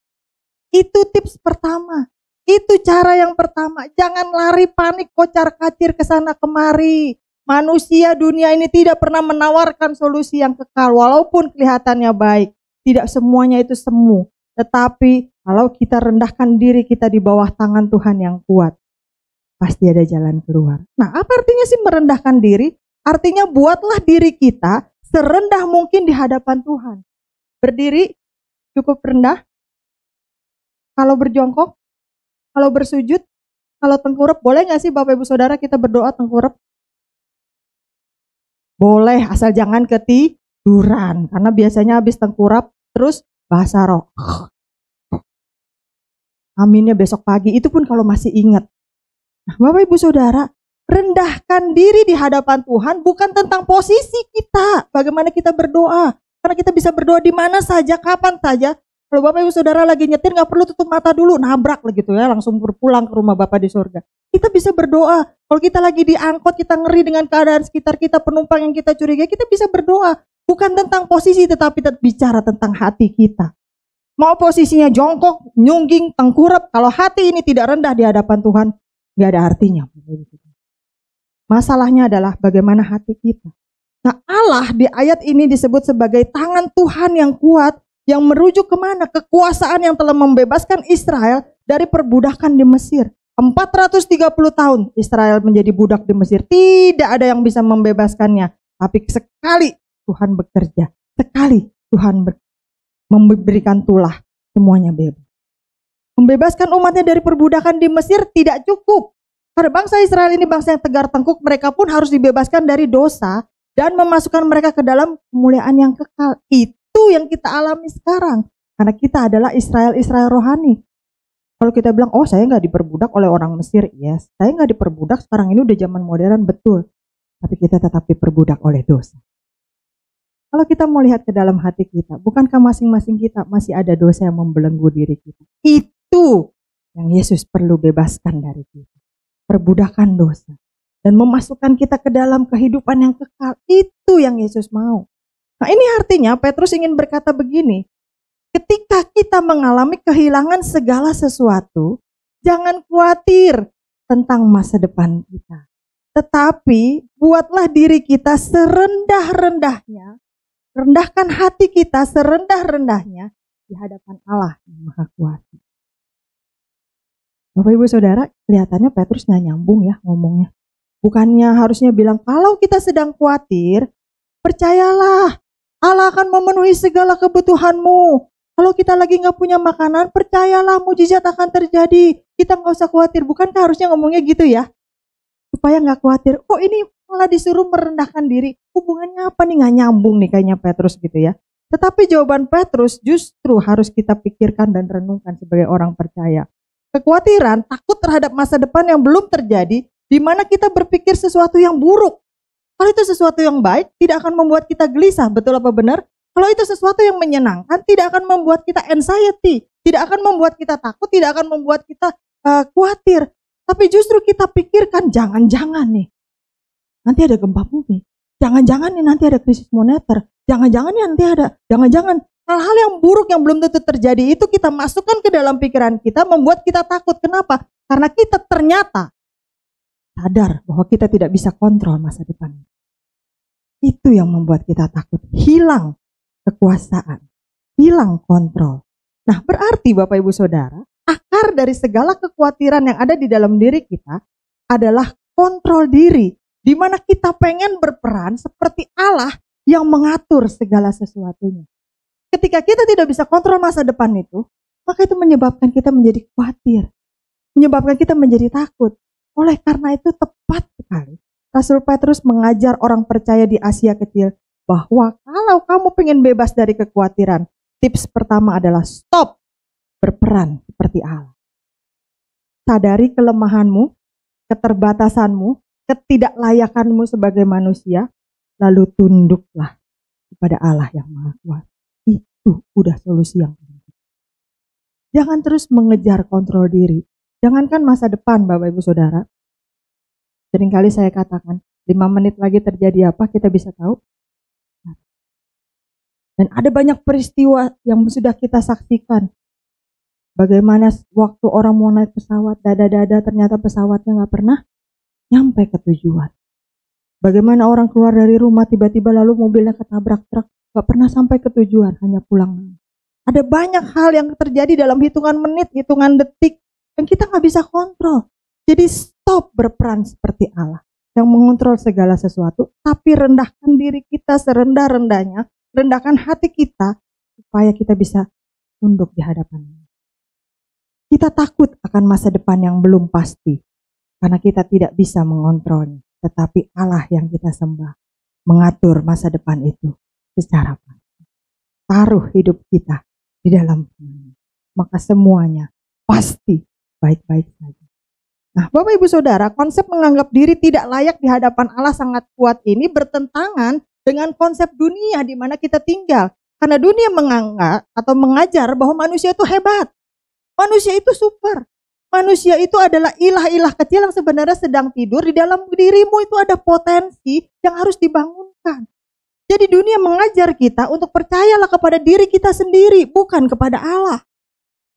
Itu tips pertama. Itu cara yang pertama. Jangan lari panik, kocar-kacir ke sana kemari. Manusia dunia ini tidak pernah menawarkan solusi yang kekal. Walaupun kelihatannya baik. Tidak semuanya itu semu. Tetapi kalau kita rendahkan diri kita di bawah tangan Tuhan yang kuat, pasti ada jalan keluar. Nah, apa artinya sih merendahkan diri? Artinya buatlah diri kita serendah mungkin di hadapan Tuhan. Berdiri cukup rendah. Kalau berjongkok, kalau bersujud, kalau tengkurap, boleh gak sih Bapak Ibu Saudara kita berdoa tengkurap? Boleh, asal jangan ketiduran. Karena biasanya habis tengkurap, terus bahasa roh. Aminnya besok pagi, itu pun kalau masih ingat. Nah, Bapak Ibu Saudara, rendahkan diri di hadapan Tuhan bukan tentang posisi kita. Bagaimana kita berdoa. Karena kita bisa berdoa di mana saja, kapan saja. Kalau Bapak Ibu Saudara lagi nyetir gak perlu tutup mata dulu, nabrak lah gitu ya, langsung pulang ke rumah Bapak di surga. Kita bisa berdoa. Kalau kita lagi di angkot, kita ngeri dengan keadaan sekitar kita, penumpang yang kita curigai, kita bisa berdoa. Bukan tentang posisi, tetapi bicara tentang hati kita. Mau posisinya jongkok, nyungging, tengkurap, kalau hati ini tidak rendah di hadapan Tuhan, gak ada artinya. Masalahnya adalah bagaimana hati kita. Nah, Allah di ayat ini disebut sebagai tangan Tuhan yang kuat, yang merujuk kemana? Kekuasaan yang telah membebaskan Israel dari perbudakan di Mesir. 430 tahun Israel menjadi budak di Mesir. Tidak ada yang bisa membebaskannya. Tapi sekali Tuhan bekerja, sekali Tuhan memberikan tulah, semuanya bebas. Membebaskan umatnya dari perbudakan di Mesir tidak cukup. Karena bangsa Israel ini bangsa yang tegar tengkuk, mereka pun harus dibebaskan dari dosa dan memasukkan mereka ke dalam kemuliaan yang kekal. Itu yang kita alami sekarang. Karena kita adalah Israel rohani. Kalau kita bilang, oh saya nggak diperbudak oleh orang Mesir. Yes, saya nggak diperbudak, sekarang ini udah zaman modern, betul. Tapi kita tetap diperbudak oleh dosa. Kalau kita mau lihat ke dalam hati kita, bukankah masing-masing kita masih ada dosa yang membelenggu diri kita? Itu yang Yesus perlu bebaskan dari kita. Perbudakan dosa. Dan memasukkan kita ke dalam kehidupan yang kekal. Itu yang Yesus mau. Nah, ini artinya Petrus ingin berkata begini, Ketika kita mengalami kehilangan segala sesuatu, jangan khawatir tentang masa depan kita. Tetapi buatlah diri kita serendah-rendahnya, rendahkan hati kita serendah-rendahnya di hadapan Allah yang Maha Kuasa. Bapak Ibu Saudara, kelihatannya Petrus nggak nyambung ya ngomongnya. Bukannya harusnya bilang, kalau kita sedang khawatir, percayalah, Allah akan memenuhi segala kebutuhanmu. Kalau kita lagi nggak punya makanan, percayalah mujizat akan terjadi. Kita nggak usah khawatir. Bukankah harusnya ngomongnya gitu ya? Supaya nggak khawatir. Kok ini malah disuruh merendahkan diri? Hubungannya apa nih? Nggak nyambung nih kayaknya Petrus gitu ya. Tetapi jawaban Petrus justru harus kita pikirkan dan renungkan sebagai orang percaya. Kekhawatiran, takut terhadap masa depan yang belum terjadi, di mana kita berpikir sesuatu yang buruk. Kalau itu sesuatu yang baik, tidak akan membuat kita gelisah, betul apa benar? Kalau itu sesuatu yang menyenangkan, tidak akan membuat kita anxiety, tidak akan membuat kita takut, tidak akan membuat kita khawatir. Tapi justru kita pikirkan, jangan-jangan nih, nanti ada gempa bumi, jangan-jangan nih nanti ada krisis moneter, jangan-jangan nih nanti ada, jangan-jangan hal-hal yang buruk yang belum tentu terjadi itu kita masukkan ke dalam pikiran kita, membuat kita takut. Kenapa? Karena kita ternyata sadar bahwa kita tidak bisa kontrol masa depan. Itu yang membuat kita takut, hilang kekuasaan, hilang kontrol. Nah, berarti Bapak Ibu Saudara, akar dari segala kekhawatiran yang ada di dalam diri kita adalah kontrol diri, di mana kita pengen berperan seperti Allah yang mengatur segala sesuatunya. Ketika kita tidak bisa kontrol masa depan itu, maka itu menyebabkan kita menjadi khawatir, menyebabkan kita menjadi takut. Oleh karena itu tepat sekali Rasul Petrus mengajar orang percaya di Asia Kecil bahwa kalau kamu pengen bebas dari kekhawatiran, tips pertama adalah stop berperan seperti Allah. Sadari kelemahanmu, keterbatasanmu, ketidaklayakanmu sebagai manusia, lalu tunduklah kepada Allah yang Maha Kuasa. Itu udah solusi yang penting. Jangan terus mengejar kontrol diri. Jangankan masa depan, Bapak Ibu Saudara. Seringkali saya katakan, 5 menit lagi terjadi apa kita bisa tahu. Dan ada banyak peristiwa yang sudah kita saksikan. Bagaimana waktu orang mau naik pesawat, dada-dada ternyata pesawatnya nggak pernah nyampe ke tujuan. Bagaimana orang keluar dari rumah tiba-tiba lalu mobilnya ketabrak truk, nggak pernah sampai ke tujuan, hanya pulang. Ada banyak hal yang terjadi dalam hitungan menit, hitungan detik, yang kita nggak bisa kontrol. Jadi stop berperan seperti Allah yang mengontrol segala sesuatu, tapi rendahkan diri kita serendah-rendahnya, rendahkan hati kita supaya kita bisa tunduk di hadapan-Nya. Kita takut akan masa depan yang belum pasti karena kita tidak bisa mengontrolnya, tetapi Allah yang kita sembah mengatur masa depan itu secara pasti. Taruh hidup kita di dalam Tuhan, maka semuanya pasti baik-baik saja. Nah, Bapak Ibu Saudara, konsep menganggap diri tidak layak di hadapan Allah sangat kuat ini bertentangan dengan konsep dunia di mana kita tinggal. Karena dunia menganggap atau mengajar bahwa manusia itu hebat. Manusia itu super. Manusia itu adalah ilah-ilah kecil yang sebenarnya sedang tidur. Di dalam dirimu itu ada potensi yang harus dibangunkan. Jadi dunia mengajar kita untuk percayalah kepada diri kita sendiri, bukan kepada Allah.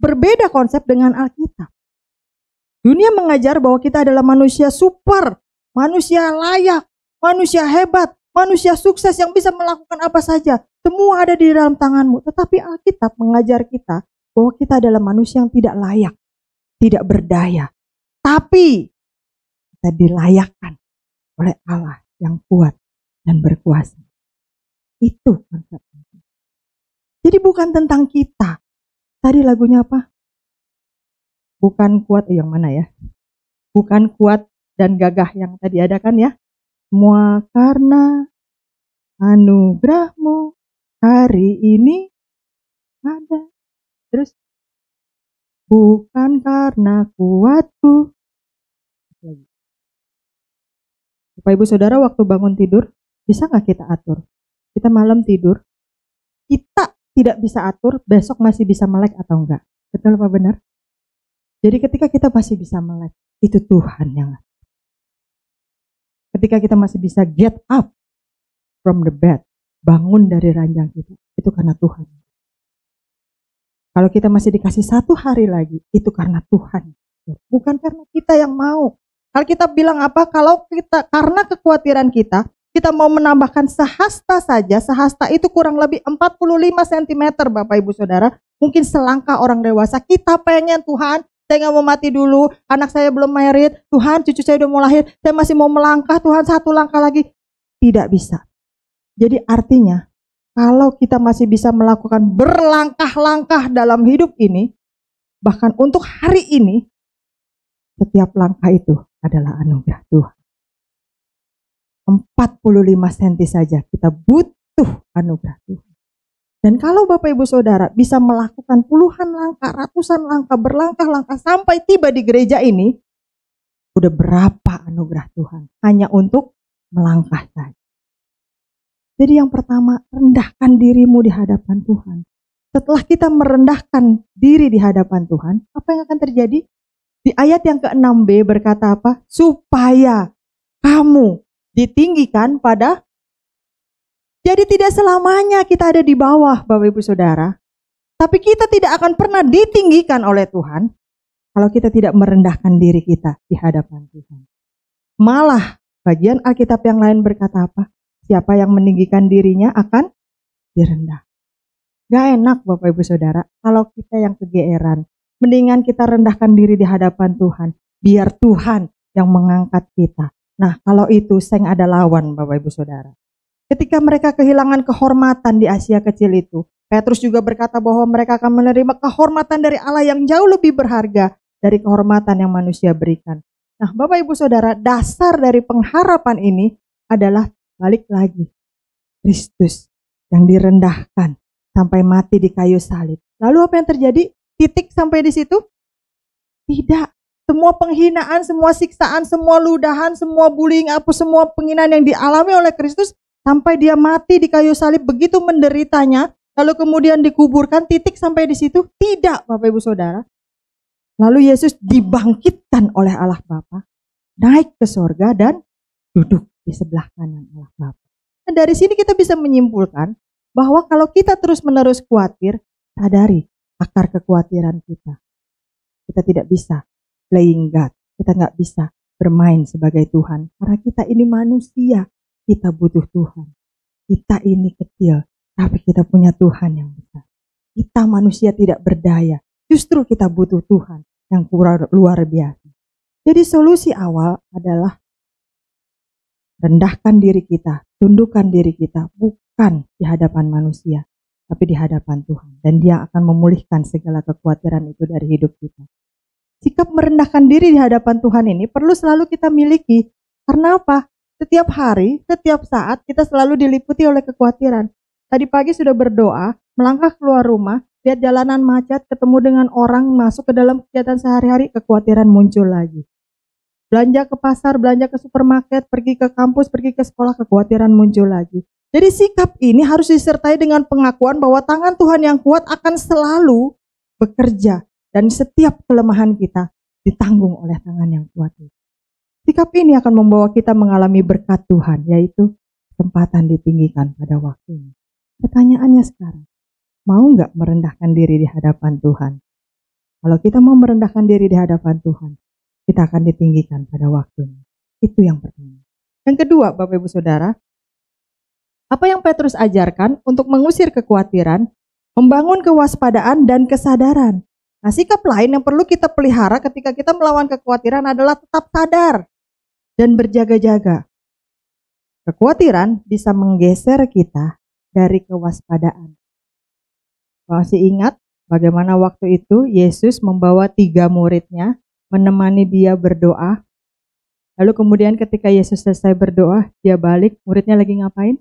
Berbeda konsep dengan Alkitab. Dunia mengajar bahwa kita adalah manusia super, manusia layak, manusia hebat, manusia sukses yang bisa melakukan apa saja. Semua ada di dalam tanganmu. Tetapi Alkitab mengajar kita bahwa kita adalah manusia yang tidak layak, tidak berdaya. Tapi kita dilayakkan oleh Allah yang kuat dan berkuasa. Itu konsepnya. Jadi bukan tentang kita. Tadi lagunya apa? Bukan kuat, yang mana ya? Bukan kuat dan gagah yang tadi ada kan ya? Semua karena anugerahmu hari ini ada. Terus, bukan karena kuatku. Bapak Ibu Saudara, waktu bangun tidur, bisa nggak kita atur? Kita malam tidur, kita tidak bisa atur, besok masih bisa melek atau enggak. Betul apa benar? Jadi ketika kita masih bisa melek, itu Tuhan yang. Ketika kita masih bisa get up from the bed, bangun dari ranjang kita, itu karena Tuhan. Kalau kita masih dikasih 1 hari lagi, itu karena Tuhan. Bukan karena kita yang mau. Kalau kita bilang apa? Kalau kita karena kekhawatiran kita mau menambahkan sehasta saja. Sehasta itu kurang lebih 45 cm Bapak Ibu Saudara. Mungkin selangkah orang dewasa. Kita pengen, Tuhan, saya nggak mau mati dulu. Anak saya belum married. Tuhan, cucu saya udah mau lahir. Saya masih mau melangkah. Tuhan, 1 langkah lagi. Tidak bisa. Jadi artinya, kalau kita masih bisa melakukan berlangkah-langkah dalam hidup ini, bahkan untuk hari ini, setiap langkah itu adalah anugerah Tuhan. 45 cm saja kita butuh anugerah Tuhan. Dan kalau Bapak Ibu Saudara bisa melakukan puluhan langkah, ratusan langkah, berlangkah-langkah sampai tiba di gereja ini, udah berapa anugerah Tuhan hanya untuk melangkah saja. Jadi yang pertama, rendahkan dirimu di hadapan Tuhan. Setelah kita merendahkan diri di hadapan Tuhan, apa yang akan terjadi? Di ayat yang ke-6b berkata apa? Supaya kamu ditinggikan pada. Jadi tidak selamanya kita ada di bawah, Bapak Ibu Saudara. Tapi kita tidak akan pernah ditinggikan oleh Tuhan kalau kita tidak merendahkan diri kita di hadapan Tuhan. Malah bagian Alkitab yang lain berkata apa? Siapa yang meninggikan dirinya akan direndah. Gak enak Bapak Ibu Saudara kalau kita yang kegeeran. Mendingan kita rendahkan diri di hadapan Tuhan. Biar Tuhan yang mengangkat kita. Nah kalau itu seng ada lawan Bapak Ibu Saudara. Ketika mereka kehilangan kehormatan di Asia kecil itu, Petrus juga berkata bahwa mereka akan menerima kehormatan dari Allah yang jauh lebih berharga dari kehormatan yang manusia berikan. Nah Bapak Ibu Saudara, dasar dari pengharapan ini adalah balik lagi. Kristus yang direndahkan sampai mati di kayu salib. Lalu apa yang terjadi? Titik sampai di situ? Tidak. Semua penghinaan, semua siksaan, semua ludahan, semua bullying, semua penghinaan yang dialami oleh Kristus sampai dia mati di kayu salib, begitu menderitanya, lalu kemudian dikuburkan, titik sampai di situ? Tidak, Bapak Ibu Saudara. Lalu Yesus dibangkitkan oleh Allah Bapa, naik ke sorga dan duduk di sebelah kanan Allah Bapa. Dan dari sini kita bisa menyimpulkan bahwa kalau kita terus-menerus khawatir, sadari akar kekhawatiran kita. Kita tidak bisa playing God, kita nggak bisa bermain sebagai Tuhan. Karena kita ini manusia. Kita butuh Tuhan. Kita ini kecil, tapi kita punya Tuhan yang besar. Kita manusia tidak berdaya. Justru kita butuh Tuhan yang luar biasa. Jadi solusi awal adalah rendahkan diri kita, tundukkan diri kita, bukan di hadapan manusia, tapi di hadapan Tuhan. Dan Dia akan memulihkan segala kekhawatiran itu dari hidup kita. Sikap merendahkan diri di hadapan Tuhan ini perlu selalu kita miliki. Karena apa? Setiap hari, setiap saat kita selalu diliputi oleh kekhawatiran. Tadi pagi sudah berdoa, melangkah keluar rumah, lihat jalanan macet, ketemu dengan orang, masuk ke dalam kegiatan sehari-hari, kekhawatiran muncul lagi. Belanja ke pasar, belanja ke supermarket, pergi ke kampus, pergi ke sekolah, kekhawatiran muncul lagi. Jadi sikap ini harus disertai dengan pengakuan bahwa tangan Tuhan yang kuat akan selalu bekerja. Dan setiap kelemahan kita ditanggung oleh tangan yang kuat itu. Sikap ini akan membawa kita mengalami berkat Tuhan, yaitu kesempatan ditinggikan pada waktunya. Pertanyaannya sekarang, mau nggak merendahkan diri di hadapan Tuhan? Kalau kita mau merendahkan diri di hadapan Tuhan, kita akan ditinggikan pada waktunya. Itu yang pertama. Yang kedua, Bapak Ibu Saudara, apa yang Petrus ajarkan untuk mengusir kekhawatiran, membangun kewaspadaan dan kesadaran. Nah, sikap lain yang perlu kita pelihara ketika kita melawan kekhawatiran adalah tetap sadar dan berjaga-jaga. Kekhawatiran bisa menggeser kita dari kewaspadaan. Masih ingat bagaimana waktu itu Yesus membawa 3 muridnya menemani dia berdoa. Lalu kemudian ketika Yesus selesai berdoa, dia balik, muridnya lagi ngapain?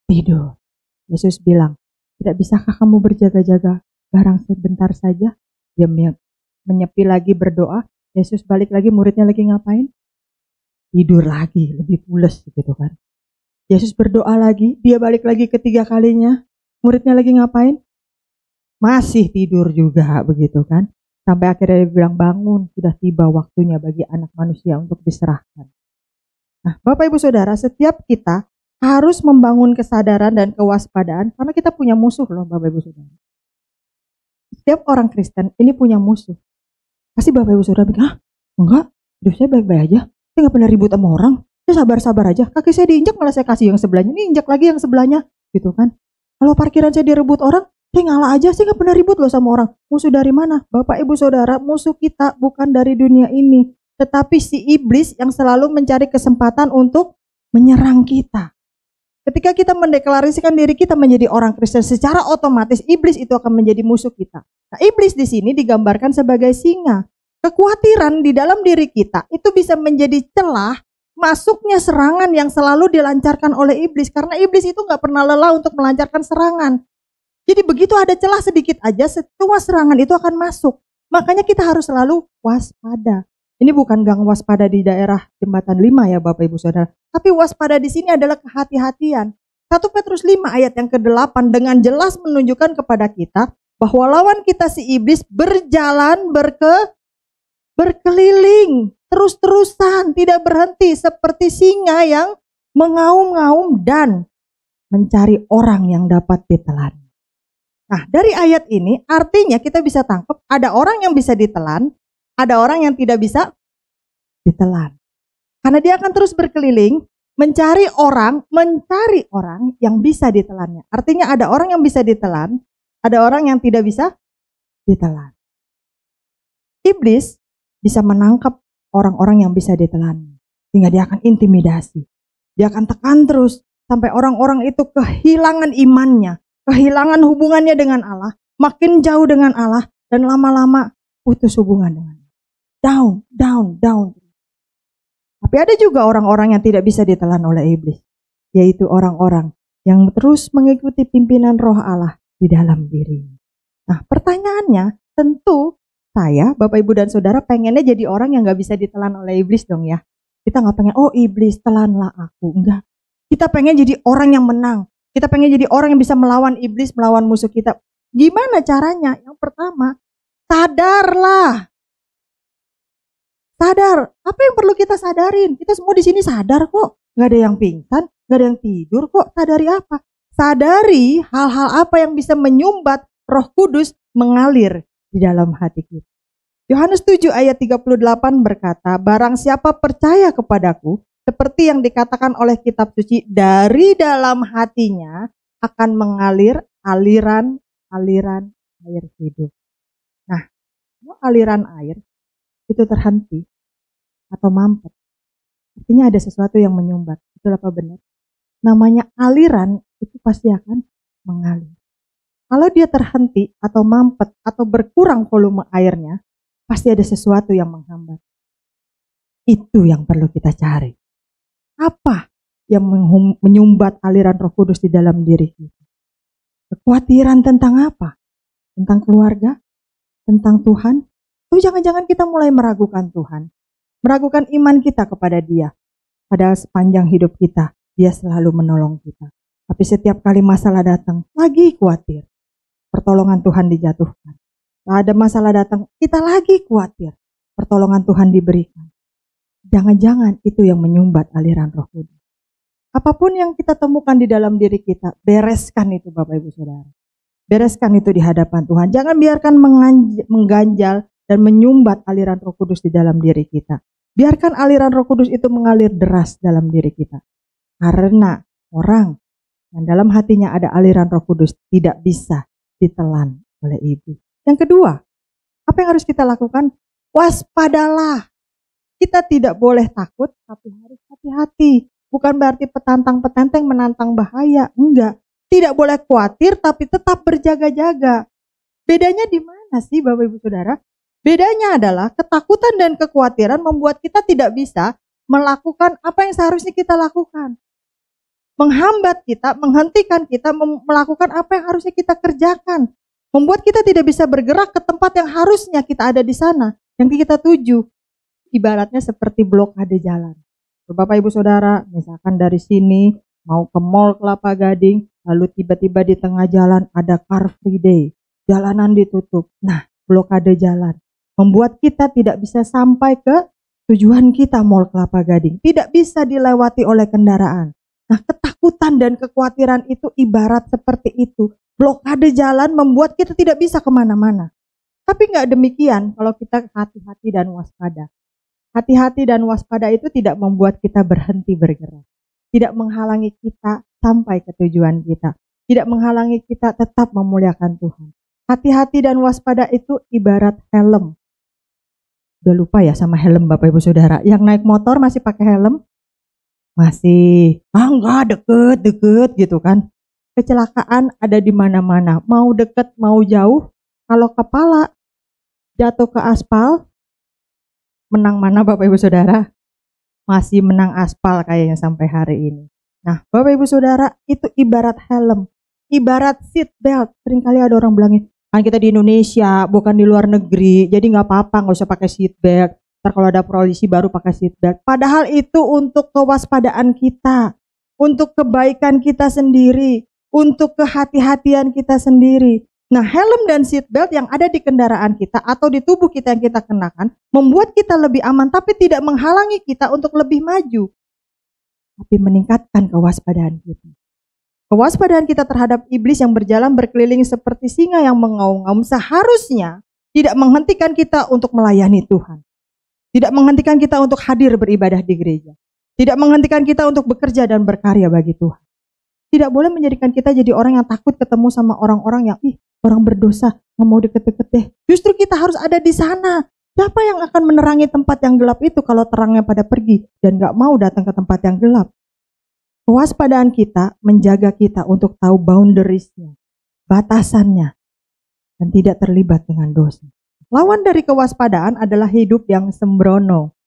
Tidur. Yesus bilang, tidak bisakah kamu berjaga-jaga barang sebentar saja? Dia menyepi lagi berdoa. Yesus balik lagi, muridnya lagi ngapain? Tidur lagi, lebih pules gitu kan. Yesus berdoa lagi, dia balik lagi ketiga kalinya. Muridnya lagi ngapain? Masih tidur juga begitu kan. Sampai akhirnya dia bilang, bangun, sudah tiba waktunya bagi anak manusia untuk diserahkan. Nah, Bapak Ibu Saudara, setiap kita harus membangun kesadaran dan kewaspadaan karena kita punya musuh loh Bapak Ibu Saudara. setiap orang Kristen ini punya musuh. Pasti Bapak Ibu Saudara bilang, enggak, hidup saya baik-baik aja. Saya nggak pernah ribut sama orang. Saya sabar-sabar aja. Kaki saya diinjak malah saya kasih yang sebelahnya. Ini injak lagi yang sebelahnya. Gitu kan. Kalau parkiran saya direbut orang, saya ngalah aja. Saya nggak pernah ribut loh sama orang. Musuh dari mana? Bapak Ibu Saudara, musuh kita bukan dari dunia ini. Tetapi si iblis yang selalu mencari kesempatan untuk menyerang kita. Ketika kita mendeklarasikan diri kita menjadi orang Kristen, secara otomatis iblis itu akan menjadi musuh kita. Nah, iblis di sini digambarkan sebagai singa. Kekhawatiran di dalam diri kita itu bisa menjadi celah masuknya serangan yang selalu dilancarkan oleh iblis. Karena iblis itu gak pernah lelah untuk melancarkan serangan. Jadi begitu ada celah sedikit aja, semua serangan itu akan masuk. Makanya kita harus selalu waspada. Ini bukan gang waspada di daerah jembatan 5 ya Bapak Ibu Saudara. Tapi waspada di sini adalah kehati-hatian. 1 Petrus 5 ayat yang ke-8 dengan jelas menunjukkan kepada kita bahwa lawan kita si iblis berjalan berkeliling terus-terusan, tidak berhenti seperti singa yang mengaum-ngaum dan mencari orang yang dapat ditelan. Nah, dari ayat ini artinya kita bisa tangkap ada orang yang bisa ditelan, ada orang yang tidak bisa ditelan. Karena dia akan terus berkeliling mencari orang yang bisa ditelannya. Artinya ada orang yang bisa ditelan, ada orang yang tidak bisa ditelan. Iblis bisa menangkap orang-orang yang bisa ditelan, sehingga dia akan intimidasi. Dia akan tekan terus sampai orang-orang itu kehilangan imannya, kehilangan hubungannya dengan Allah, makin jauh dengan Allah, dan lama-lama putus hubungan dengan Allah. Down. Tapi ada juga orang-orang yang tidak bisa ditelan oleh iblis, yaitu orang-orang yang terus mengikuti pimpinan roh Allah di dalam dirinya. Nah, pertanyaannya tentu saya, Bapak Ibu dan Saudara pengennya jadi orang yang gak bisa ditelan oleh iblis dong ya. Kita gak pengen, oh iblis telanlah aku. Enggak. Kita pengen jadi orang yang menang. Kita pengen jadi orang yang bisa melawan iblis, melawan musuh kita. Gimana caranya? Yang pertama, sadarlah. Sadar. Apa yang perlu kita sadarin? Kita semua di sini sadar kok. Gak ada yang pingsan, gak ada yang tidur kok. Sadari apa? Sadari hal-hal apa yang bisa menyumbat Roh Kudus mengalir di dalam hati kita. Yohanes 7 ayat 38 berkata, barang siapa percaya kepadaku, seperti yang dikatakan oleh kitab suci, dari dalam hatinya akan mengalir aliran air hidup. Nah, aliran air itu terhenti atau mampet, artinya ada sesuatu yang menyumbat. Betul apa benar? Namanya aliran itu pasti akan mengalir. Kalau dia terhenti atau mampet atau berkurang volume airnya, pasti ada sesuatu yang menghambat. Itu yang perlu kita cari. Apa yang menyumbat aliran Roh Kudus di dalam diri kita? Kekhawatiran tentang apa? Tentang keluarga? Tentang Tuhan? Tapi jangan-jangan kita mulai meragukan Tuhan. Meragukan iman kita kepada Dia. Padahal sepanjang hidup kita, Dia selalu menolong kita. Tapi setiap kali masalah datang, lagi khawatir. Pertolongan Tuhan dijatuhkan. Ada masalah datang, kita lagi khawatir. Pertolongan Tuhan diberikan. Jangan-jangan itu yang menyumbat aliran Roh Kudus. Apapun yang kita temukan di dalam diri kita, bereskan itu Bapak Ibu Saudara. Bereskan itu di hadapan Tuhan. Jangan biarkan mengganjal dan menyumbat aliran Roh Kudus di dalam diri kita. Biarkan aliran Roh Kudus itu mengalir deras dalam diri kita. Karena orang yang dalam hatinya ada aliran Roh Kudus tidak bisa ditelan oleh iblis. Yang kedua, apa yang harus kita lakukan? Waspadalah. Kita tidak boleh takut, tapi harus hati-hati. Bukan berarti petantang-petenteng menantang bahaya. Enggak. Tidak boleh khawatir, tapi tetap berjaga-jaga. Bedanya di mana sih Bapak Ibu Saudara? Bedanya adalah ketakutan dan kekhawatiran membuat kita tidak bisa melakukan apa yang seharusnya kita lakukan. Menghambat kita, menghentikan kita melakukan apa yang harusnya kita kerjakan. Membuat kita tidak bisa bergerak ke tempat yang harusnya kita ada di sana. Yang kita tuju. Ibaratnya seperti blokade jalan. Bapak Ibu Saudara, misalkan dari sini mau ke Mall Kelapa Gading, lalu tiba-tiba di tengah jalan ada Car Free Day. Jalanan ditutup. Nah, blokade jalan. Membuat kita tidak bisa sampai ke tujuan kita Mall Kelapa Gading. Tidak bisa dilewati oleh kendaraan. Nah, ketakutan dan kekhawatiran itu ibarat seperti itu. Blokade jalan membuat kita tidak bisa kemana-mana. Tapi nggak demikian kalau kita hati-hati dan waspada. Hati-hati dan waspada itu tidak membuat kita berhenti bergerak. Tidak menghalangi kita sampai ke tujuan kita. Tidak menghalangi kita tetap memuliakan Tuhan. Hati-hati dan waspada itu ibarat helm. Udah lupa ya sama helm Bapak Ibu Saudara. Yang naik motor masih pakai helm? Masih. Enggak, deket gitu kan. Kecelakaan ada di mana-mana. Mau deket, mau jauh. Kalau kepala jatuh ke aspal, menang mana Bapak Ibu Saudara? Masih menang aspal kayaknya sampai hari ini. Nah, Bapak Ibu Saudara, itu ibarat helm, ibarat seat belt. Seringkali ada orang bilangin, kan kita di Indonesia, bukan di luar negeri, jadi nggak apa-apa, nggak usah pakai seat belt. Ntar kalau ada polisi baru pakai seat belt. Padahal itu untuk kewaspadaan kita, untuk kebaikan kita sendiri, untuk kehati-hatian kita sendiri. Nah, helm dan seat belt yang ada di kendaraan kita atau di tubuh kita yang kita kenakan membuat kita lebih aman, tapi tidak menghalangi kita untuk lebih maju, tapi meningkatkan kewaspadaan kita. Kewaspadaan kita terhadap iblis yang berjalan berkeliling seperti singa yang mengaum-ngaum seharusnya tidak menghentikan kita untuk melayani Tuhan. Tidak menghentikan kita untuk hadir beribadah di gereja. Tidak menghentikan kita untuk bekerja dan berkarya bagi Tuhan. Tidak boleh menjadikan kita jadi orang yang takut ketemu sama orang-orang yang orang berdosa, nggak mau deket-deket deh. Justru kita harus ada di sana. Siapa yang akan menerangi tempat yang gelap itu kalau terangnya pada pergi dan nggak mau datang ke tempat yang gelap? Kewaspadaan kita menjaga kita untuk tahu boundariesnya, batasannya, dan tidak terlibat dengan dosa. Lawan dari kewaspadaan adalah hidup yang sembrono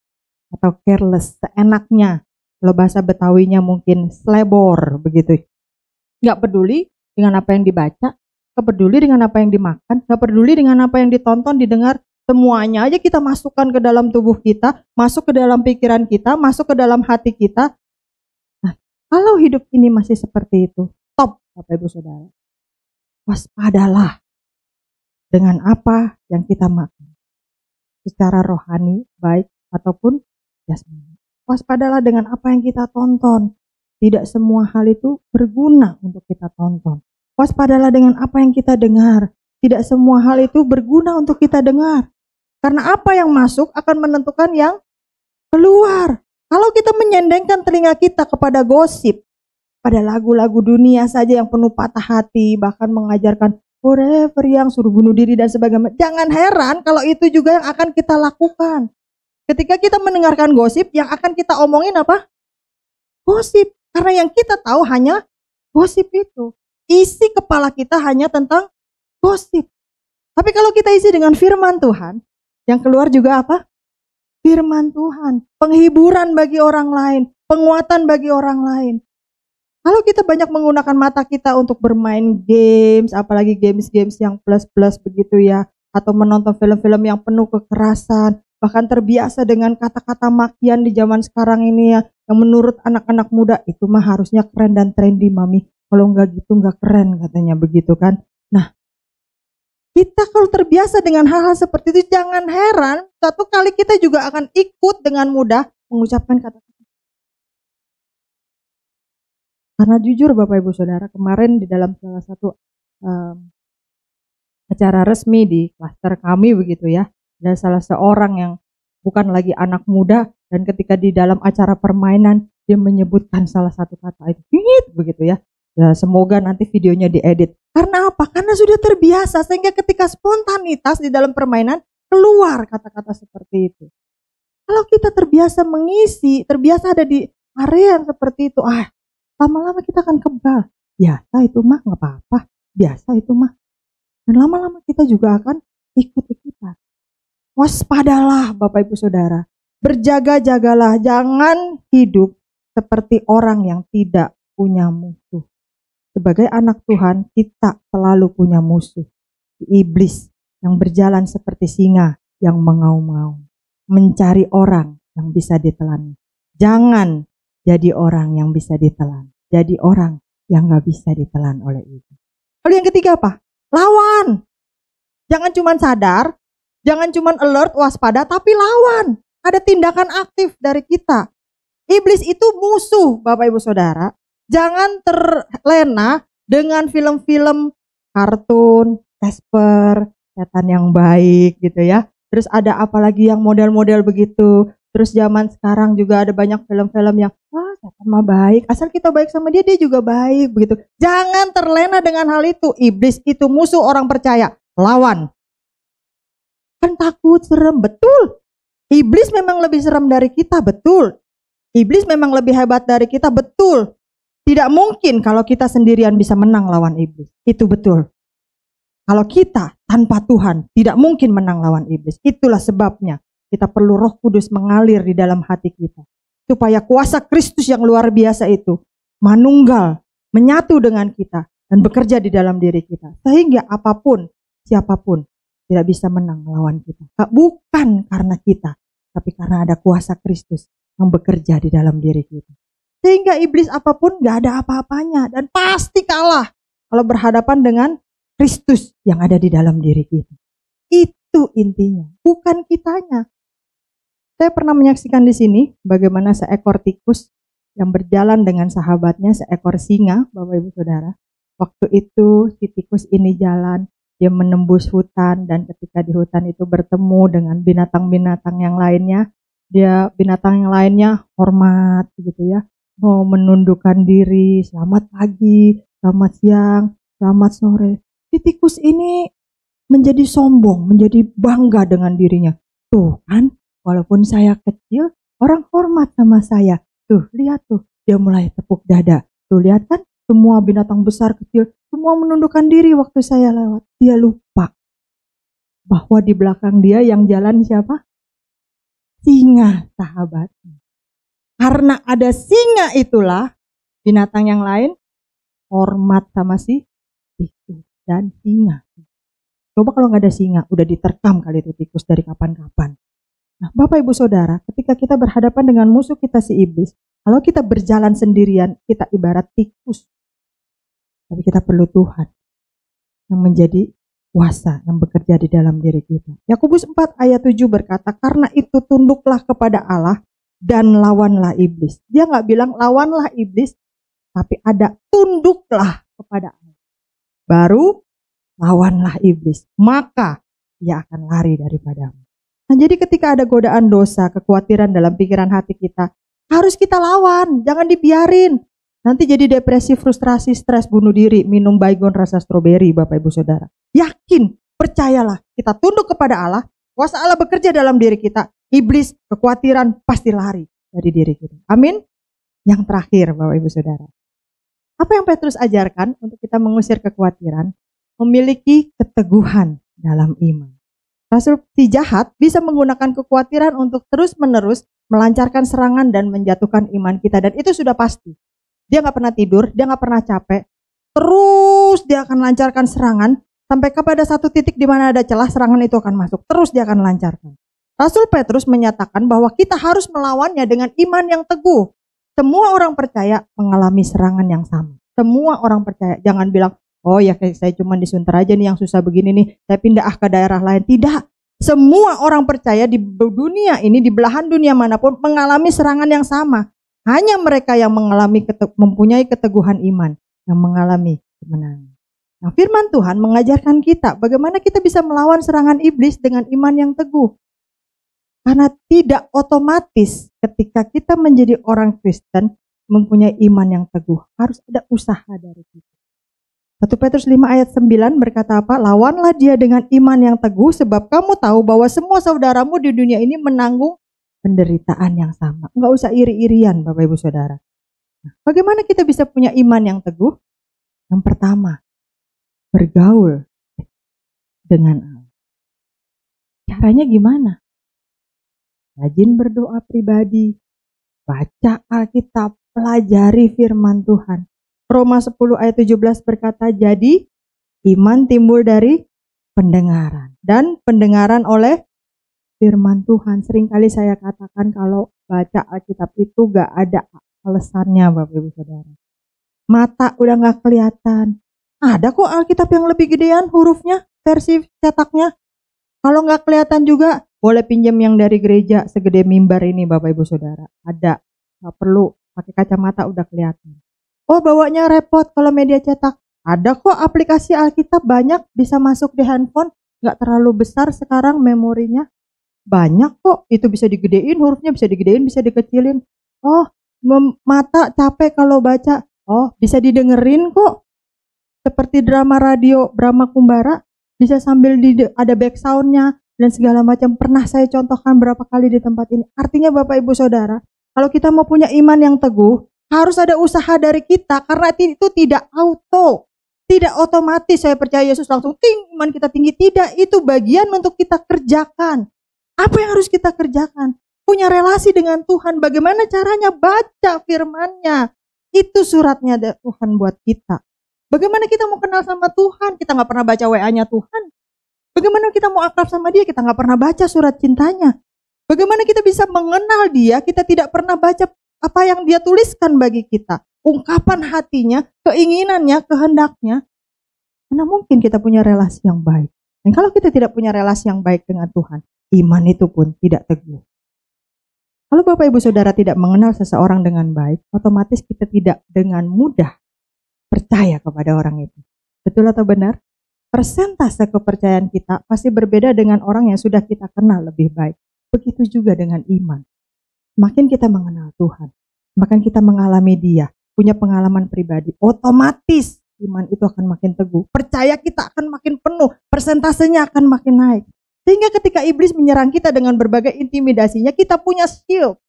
atau careless, seenaknya. Kalau bahasa Betawinya mungkin slebor begitu. Nggak peduli dengan apa yang dibaca, nggak peduli dengan apa yang dimakan, nggak peduli dengan apa yang ditonton, didengar, semuanya aja kita masukkan ke dalam tubuh kita, masuk ke dalam pikiran kita, masuk ke dalam hati kita. Nah, kalau hidup ini masih seperti itu, stop Bapak Ibu Saudara. Waspadalah dengan apa yang kita makan, secara rohani, baik ataupun jasmani. Waspadalah dengan apa yang kita tonton. Tidak semua hal itu berguna untuk kita tonton. Waspadalah dengan apa yang kita dengar. Tidak semua hal itu berguna untuk kita dengar. Karena apa yang masuk akan menentukan yang keluar. Kalau kita menyendengkan telinga kita kepada gosip, pada lagu-lagu dunia saja yang penuh patah hati, bahkan mengajarkan forever yang suruh bunuh diri dan sebagainya. Jangan heran kalau itu juga yang akan kita lakukan. Ketika kita mendengarkan gosip, yang akan kita omongin apa? Gosip. Karena yang kita tahu hanya gosip itu. Isi kepala kita hanya tentang gosip. Tapi kalau kita isi dengan firman Tuhan, yang keluar juga apa? Firman Tuhan. Penghiburan bagi orang lain. Penguatan bagi orang lain. Kalau kita banyak menggunakan mata kita untuk bermain games, apalagi games-games yang plus-plus begitu ya, atau menonton film-film yang penuh kekerasan, bahkan terbiasa dengan kata-kata makian di zaman sekarang ini ya, yang menurut anak-anak muda itu mah harusnya keren dan trendy mami. Kalau enggak gitu enggak keren katanya begitu kan. Nah, kita kalau terbiasa dengan hal-hal seperti itu jangan heran suatu kali kita juga akan ikut dengan mudah mengucapkan kata-kata. Karena jujur Bapak Ibu Saudara, kemarin di dalam salah satu acara resmi di klaster kami begitu ya, ada salah seorang yang bukan lagi anak muda dan ketika di dalam acara permainan dia menyebutkan salah satu kata itu begitu ya. Ya semoga nanti videonya diedit. Karena apa? Karena sudah terbiasa sehingga ketika spontanitas di dalam permainan keluar kata-kata seperti itu. Kalau kita terbiasa mengisi, terbiasa ada di area yang seperti itu, lama-lama kita akan kebal. Biasa itu mah nggak apa-apa. Biasa itu mah. Dan lama-lama kita juga akan ikut-ikutan. Waspadalah Bapak Ibu Saudara. Berjaga-jagalah. Jangan hidup seperti orang yang tidak punya musuh. Sebagai anak Tuhan, kita selalu punya musuh. Iblis yang berjalan seperti singa yang mengaum-ngaum. Mencari orang yang bisa ditelan. Jangan jadi orang yang bisa ditelan. Jadi orang yang gak bisa ditelan oleh iblis. Lalu yang ketiga apa? Lawan. Jangan cuma sadar, jangan cuma alert, waspada, tapi lawan. Ada tindakan aktif dari kita. Iblis itu musuh, Bapak Ibu Saudara. Jangan terlena dengan film-film kartun, Casper, setan yang baik gitu ya. Terus ada apa lagi yang model-model begitu. Terus zaman sekarang juga ada banyak film-film yang wah setan mah baik, asal kita baik sama dia, dia juga baik begitu. Jangan terlena dengan hal itu. Iblis itu musuh orang percaya. Lawan. Kan takut, serem, betul. Iblis memang lebih serem dari kita, betul. Iblis memang lebih hebat dari kita, betul. Tidak mungkin kalau kita sendirian bisa menang lawan iblis. Itu betul. Kalau kita tanpa Tuhan tidak mungkin menang lawan iblis. Itulah sebabnya kita perlu Roh Kudus mengalir di dalam hati kita. Supaya kuasa Kristus yang luar biasa itu manunggal, menyatu dengan kita dan bekerja di dalam diri kita. Sehingga apapun, siapapun tidak bisa menang melawan kita. Bukan karena kita, tapi karena ada kuasa Kristus yang bekerja di dalam diri kita. Sehingga iblis apapun gak ada apa-apanya dan pasti kalah kalau berhadapan dengan Kristus yang ada di dalam diri kita. Itu intinya, bukan kitanya. Saya pernah menyaksikan di sini bagaimana seekor tikus yang berjalan dengan sahabatnya, seekor singa, Bapak Ibu Saudara. Waktu itu si tikus ini jalan, dia menembus hutan, dan ketika di hutan itu bertemu dengan binatang-binatang yang lainnya, binatang yang lainnya hormat gitu ya. Mau menundukkan diri, selamat pagi, selamat siang, selamat sore. Si tikus ini menjadi sombong, menjadi bangga dengan dirinya. Tuh kan, walaupun saya kecil, orang hormat sama saya. Tuh, lihat tuh, dia mulai tepuk dada. Tuh, lihat kan, semua binatang besar kecil, semua menundukkan diri waktu saya lewat. Dia lupa bahwa di belakang dia yang jalan siapa? Singa, sahabatnya. Karena ada singa itulah, binatang yang lain hormat sama si tikus dan singa. Coba kalau nggak ada singa, udah diterkam kali itu tikus dari kapan-kapan. Nah, Bapak Ibu Saudara, ketika kita berhadapan dengan musuh kita si iblis, kalau kita berjalan sendirian, kita ibarat tikus. Tapi kita perlu Tuhan yang menjadi kuasa yang bekerja di dalam diri kita. Yakobus 4 ayat 7 berkata, karena itu tunduklah kepada Allah dan lawanlah iblis. Dia nggak bilang lawanlah iblis, tapi ada tunduklah kepada Allah. Baru lawanlah iblis, maka ia akan lari daripadamu. Nah, jadi ketika ada godaan dosa, kekhawatiran dalam pikiran hati kita, harus kita lawan, jangan dibiarin. Nanti jadi depresi, frustrasi, stres, bunuh diri, minum baygon rasa stroberi, Bapak Ibu Saudara. Yakin, percayalah, kita tunduk kepada Allah, kuasa Allah bekerja dalam diri kita, iblis, kekhawatiran pasti lari dari diri kita. Amin. Yang terakhir, Bapak Ibu Saudara. Apa yang Petrus ajarkan untuk kita mengusir kekhawatiran? Memiliki keteguhan dalam iman. Rasul si jahat bisa menggunakan kekhawatiran untuk terus-menerus melancarkan serangan dan menjatuhkan iman kita. Dan itu sudah pasti. Dia gak pernah tidur, dia gak pernah capek. Terus dia akan lancarkan serangan. Sampai kepada satu titik di mana ada celah, serangan itu akan masuk. Terus dia akan lancarkan. Rasul Petrus menyatakan bahwa kita harus melawannya dengan iman yang teguh. Semua orang percaya mengalami serangan yang sama. Semua orang percaya. Jangan bilang, oh ya saya cuma disunter aja nih yang susah begini nih, saya pindah ke daerah lain. Tidak. Semua orang percaya di dunia ini, di belahan dunia manapun mengalami serangan yang sama. Hanya mereka yang mempunyai keteguhan iman yang mengalami kemenangan. Nah, firman Tuhan mengajarkan kita bagaimana kita bisa melawan serangan iblis dengan iman yang teguh. Karena tidak otomatis ketika kita menjadi orang Kristen mempunyai iman yang teguh. Harus ada usaha dari kita. 1 Petrus 5 ayat 9 berkata apa? Lawanlah dia dengan iman yang teguh sebab kamu tahu bahwa semua saudaramu di dunia ini menanggung penderitaan yang sama. Enggak usah iri-irian Bapak Ibu Saudara. Nah, bagaimana kita bisa punya iman yang teguh? Yang pertama, bergaul dengan Allah. Caranya gimana? Rajin berdoa pribadi, baca Alkitab, pelajari firman Tuhan. Roma 10 ayat 17 berkata, jadi iman timbul dari pendengaran. Dan pendengaran oleh firman Tuhan. Seringkali saya katakan kalau baca Alkitab itu gak ada alasannya Bapak Ibu Saudara. Mata udah gak kelihatan. Ada kok Alkitab yang lebih gedean hurufnya, versi cetaknya. Kalau gak kelihatan juga, boleh pinjam yang dari gereja segede mimbar ini Bapak Ibu Saudara. Ada, gak perlu pakai kacamata udah kelihatan. Oh bawanya repot kalau media cetak. Ada kok aplikasi Alkitab banyak bisa masuk di handphone. nggak terlalu besar sekarang memorinya. Banyak kok, itu bisa digedein, hurufnya bisa digedein, bisa dikecilin. Oh, mata capek kalau baca. Oh, bisa didengerin kok. Seperti drama radio, drama Kumbara, bisa sambil ada back sound-nya dan segala macam. Pernah saya contohkan berapa kali di tempat ini. Artinya Bapak Ibu Saudara, kalau kita mau punya iman yang teguh, harus ada usaha dari kita, karena itu tidak auto. Tidak otomatis saya percaya Yesus langsung iman kita tinggi. Tidak, itu bagian untuk kita kerjakan. Apa yang harus kita kerjakan? Punya relasi dengan Tuhan. Bagaimana caranya? Baca firman-Nya. Itu suratnya Tuhan buat kita. Bagaimana kita mau kenal sama Tuhan? Kita nggak pernah baca WA-nya Tuhan. Bagaimana kita mau akrab sama Dia? Kita nggak pernah baca surat cintanya. Bagaimana kita bisa mengenal Dia? Kita tidak pernah baca apa yang Dia tuliskan bagi kita. Ungkapan hatinya, keinginannya, kehendaknya. Mana mungkin kita punya relasi yang baik? Dan kalau kita tidak punya relasi yang baik dengan Tuhan, iman itu pun tidak teguh. Kalau Bapak Ibu Saudara tidak mengenal seseorang dengan baik, otomatis kita tidak dengan mudah percaya kepada orang itu. Betul atau benar? Persentase kepercayaan kita pasti berbeda dengan orang yang sudah kita kenal lebih baik. Begitu juga dengan iman. Makin kita mengenal Tuhan, makin kita mengalami Dia, punya pengalaman pribadi, otomatis iman itu akan makin teguh. Percaya kita akan makin penuh, persentasenya akan makin naik. Sehingga ketika iblis menyerang kita dengan berbagai intimidasinya, kita punya shield,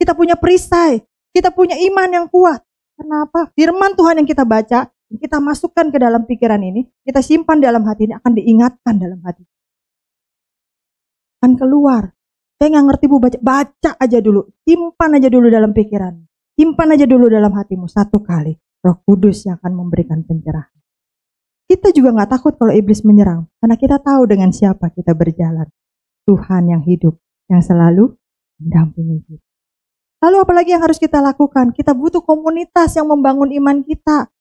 kita punya perisai, kita punya iman yang kuat. Kenapa? Firman Tuhan yang kita baca, kita masukkan ke dalam pikiran ini, kita simpan dalam hati ini, akan diingatkan dalam hati. Akan keluar. Saya nggak ngerti Bu, baca aja dulu, simpan aja dulu dalam pikiran, simpan aja dulu dalam hatimu. Satu kali Roh Kudus yang akan memberikan pencerahan. Kita juga nggak takut kalau iblis menyerang, karena kita tahu dengan siapa kita berjalan. Tuhan yang hidup, yang selalu mendampingi kita. Lalu apalagi yang harus kita lakukan? Kita butuh komunitas yang membangun iman kita.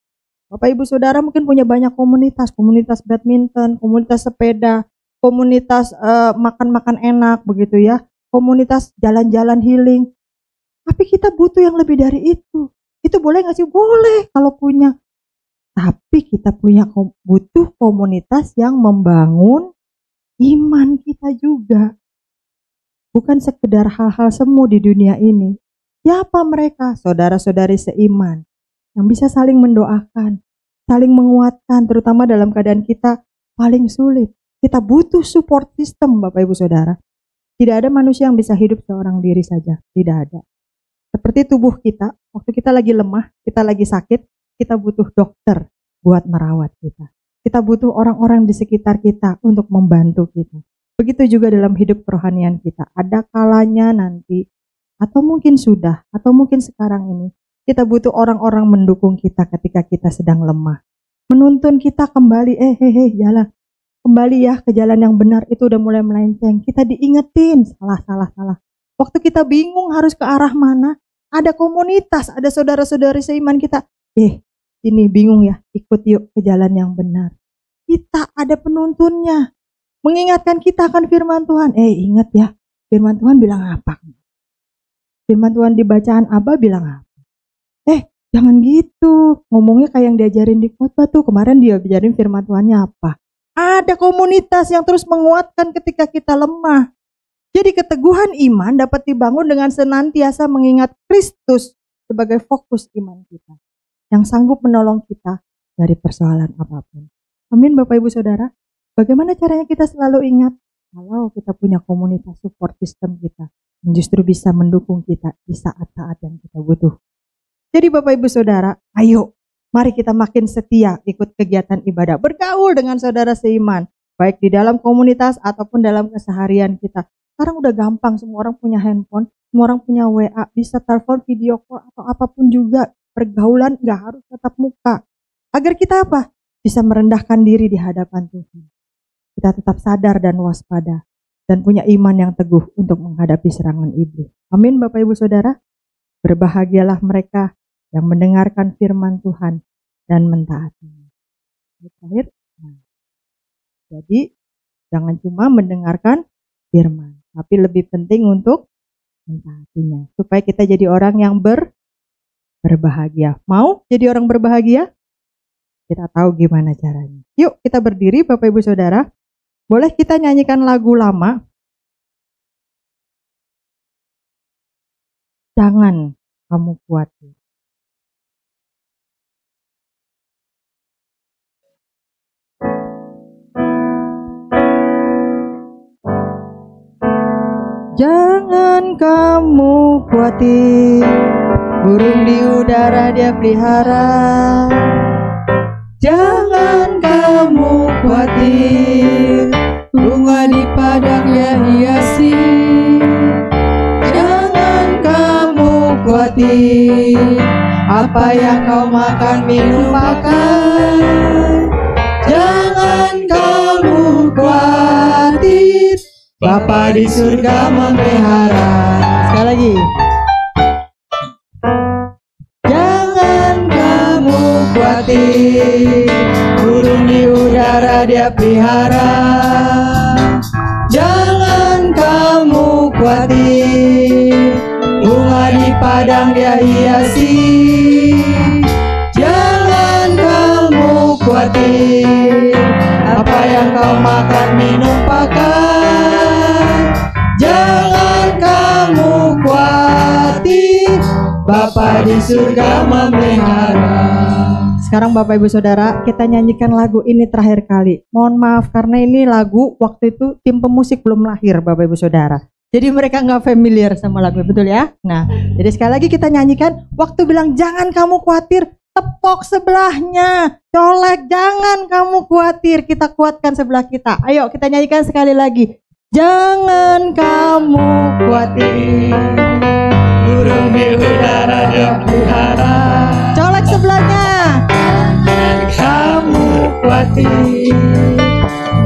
Bapak Ibu Saudara mungkin punya banyak komunitas, komunitas badminton, komunitas sepeda, komunitas makan-makan enak begitu ya, komunitas jalan-jalan healing. Tapi kita butuh yang lebih dari itu. Itu boleh nggak sih? Boleh kalau punya. Tapi kita butuh komunitas yang membangun iman kita juga. Bukan sekedar hal-hal semu di dunia ini. Siapa mereka? Saudara-saudari seiman yang bisa saling mendoakan, saling menguatkan, terutama dalam keadaan kita paling sulit. Kita butuh support system, Bapak Ibu Saudara. Tidak ada manusia yang bisa hidup seorang diri saja. Tidak ada. Seperti tubuh kita, waktu kita lagi lemah, kita lagi sakit, kita butuh dokter buat merawat kita. Kita butuh orang-orang di sekitar kita untuk membantu kita. Begitu juga dalam hidup kerohanian kita. Ada kalanya nanti, atau mungkin sudah, atau mungkin sekarang ini, kita butuh orang-orang mendukung kita ketika kita sedang lemah. Menuntun kita kembali, jalan. Kembali ya ke jalan yang benar, itu udah mulai melenceng. Kita diingetin, salah. Waktu kita bingung harus ke arah mana, ada komunitas, ada saudara-saudari seiman kita. Ini bingung ya, ikut yuk ke jalan yang benar. Kita ada penuntunnya, mengingatkan kita akan firman Tuhan. Ingat ya, firman Tuhan bilang apa? Firman Tuhan di bacaan Abah bilang apa? Jangan gitu, ngomongnya kayak yang diajarin di khotbah tuh. Kemarin dia ajarin firman Tuhannya apa? Ada komunitas yang terus menguatkan ketika kita lemah. Jadi keteguhan iman dapat dibangun dengan senantiasa mengingat Kristus sebagai fokus iman kita, yang sanggup menolong kita dari persoalan apapun. Amin Bapak Ibu Saudara. Bagaimana caranya kita selalu ingat? Kalau kita punya komunitas support system kita, yang justru bisa mendukung kita di saat-saat yang kita butuh. Jadi Bapak Ibu Saudara, ayo mari kita makin setia ikut kegiatan ibadah, bergaul dengan saudara seiman, baik di dalam komunitas ataupun dalam keseharian kita. Sekarang udah gampang, semua orang punya handphone, semua orang punya WA, bisa telepon, video call, atau apapun juga. Pergaulan gak harus tatap muka. Agar kita apa? Bisa merendahkan diri di hadapan Tuhan. Kita tetap sadar dan waspada, dan punya iman yang teguh untuk menghadapi serangan iblis. Amin Bapak Ibu Saudara. Berbahagialah mereka yang mendengarkan firman Tuhan dan mentaatinya. Terakhir, jadi jangan cuma mendengarkan firman, tapi lebih penting untuk mentaatinya, supaya kita jadi orang yang berbahagia. Mau jadi orang berbahagia? Kita tahu gimana caranya. Yuk kita berdiri Bapak Ibu Saudara. Boleh kita nyanyikan lagu lama? Jangan kamu khawatir. Jangan kamu khawatir, burung di udara dia pelihara. Jangan kamu khawatir, bunga di padang dia hiasi. Jangan kamu khawatir, apa yang kau makan, minum, pakai. Jangan kamu khawatir, Bapa di surga memelihara. Sekali lagi. Jangan kamu khawatir, burung di udara dia pelihara. Jangan kamu khawatir, bunga di padang dia hiasi. Jangan kamu khawatir, apa yang kau makan, minum, pakai. Jangan kamu khawatir, Bapa di surga memelihara. Sekarang Bapak Ibu Saudara, kita nyanyikan lagu ini terakhir kali. Mohon maaf karena ini lagu waktu itu tim pemusik belum lahir Bapak Ibu Saudara. Jadi mereka nggak familiar sama lagu, betul ya? Nah, jadi sekali lagi kita nyanyikan. Waktu bilang jangan kamu khawatir, tepok sebelahnya, colek, jangan kamu khawatir. Kita kuatkan sebelah kita. Ayo kita nyanyikan sekali lagi. Jangan kamu khawatir, burung di udara dia pelihara. Colek sebelahnya. Jangan kamu khawatir,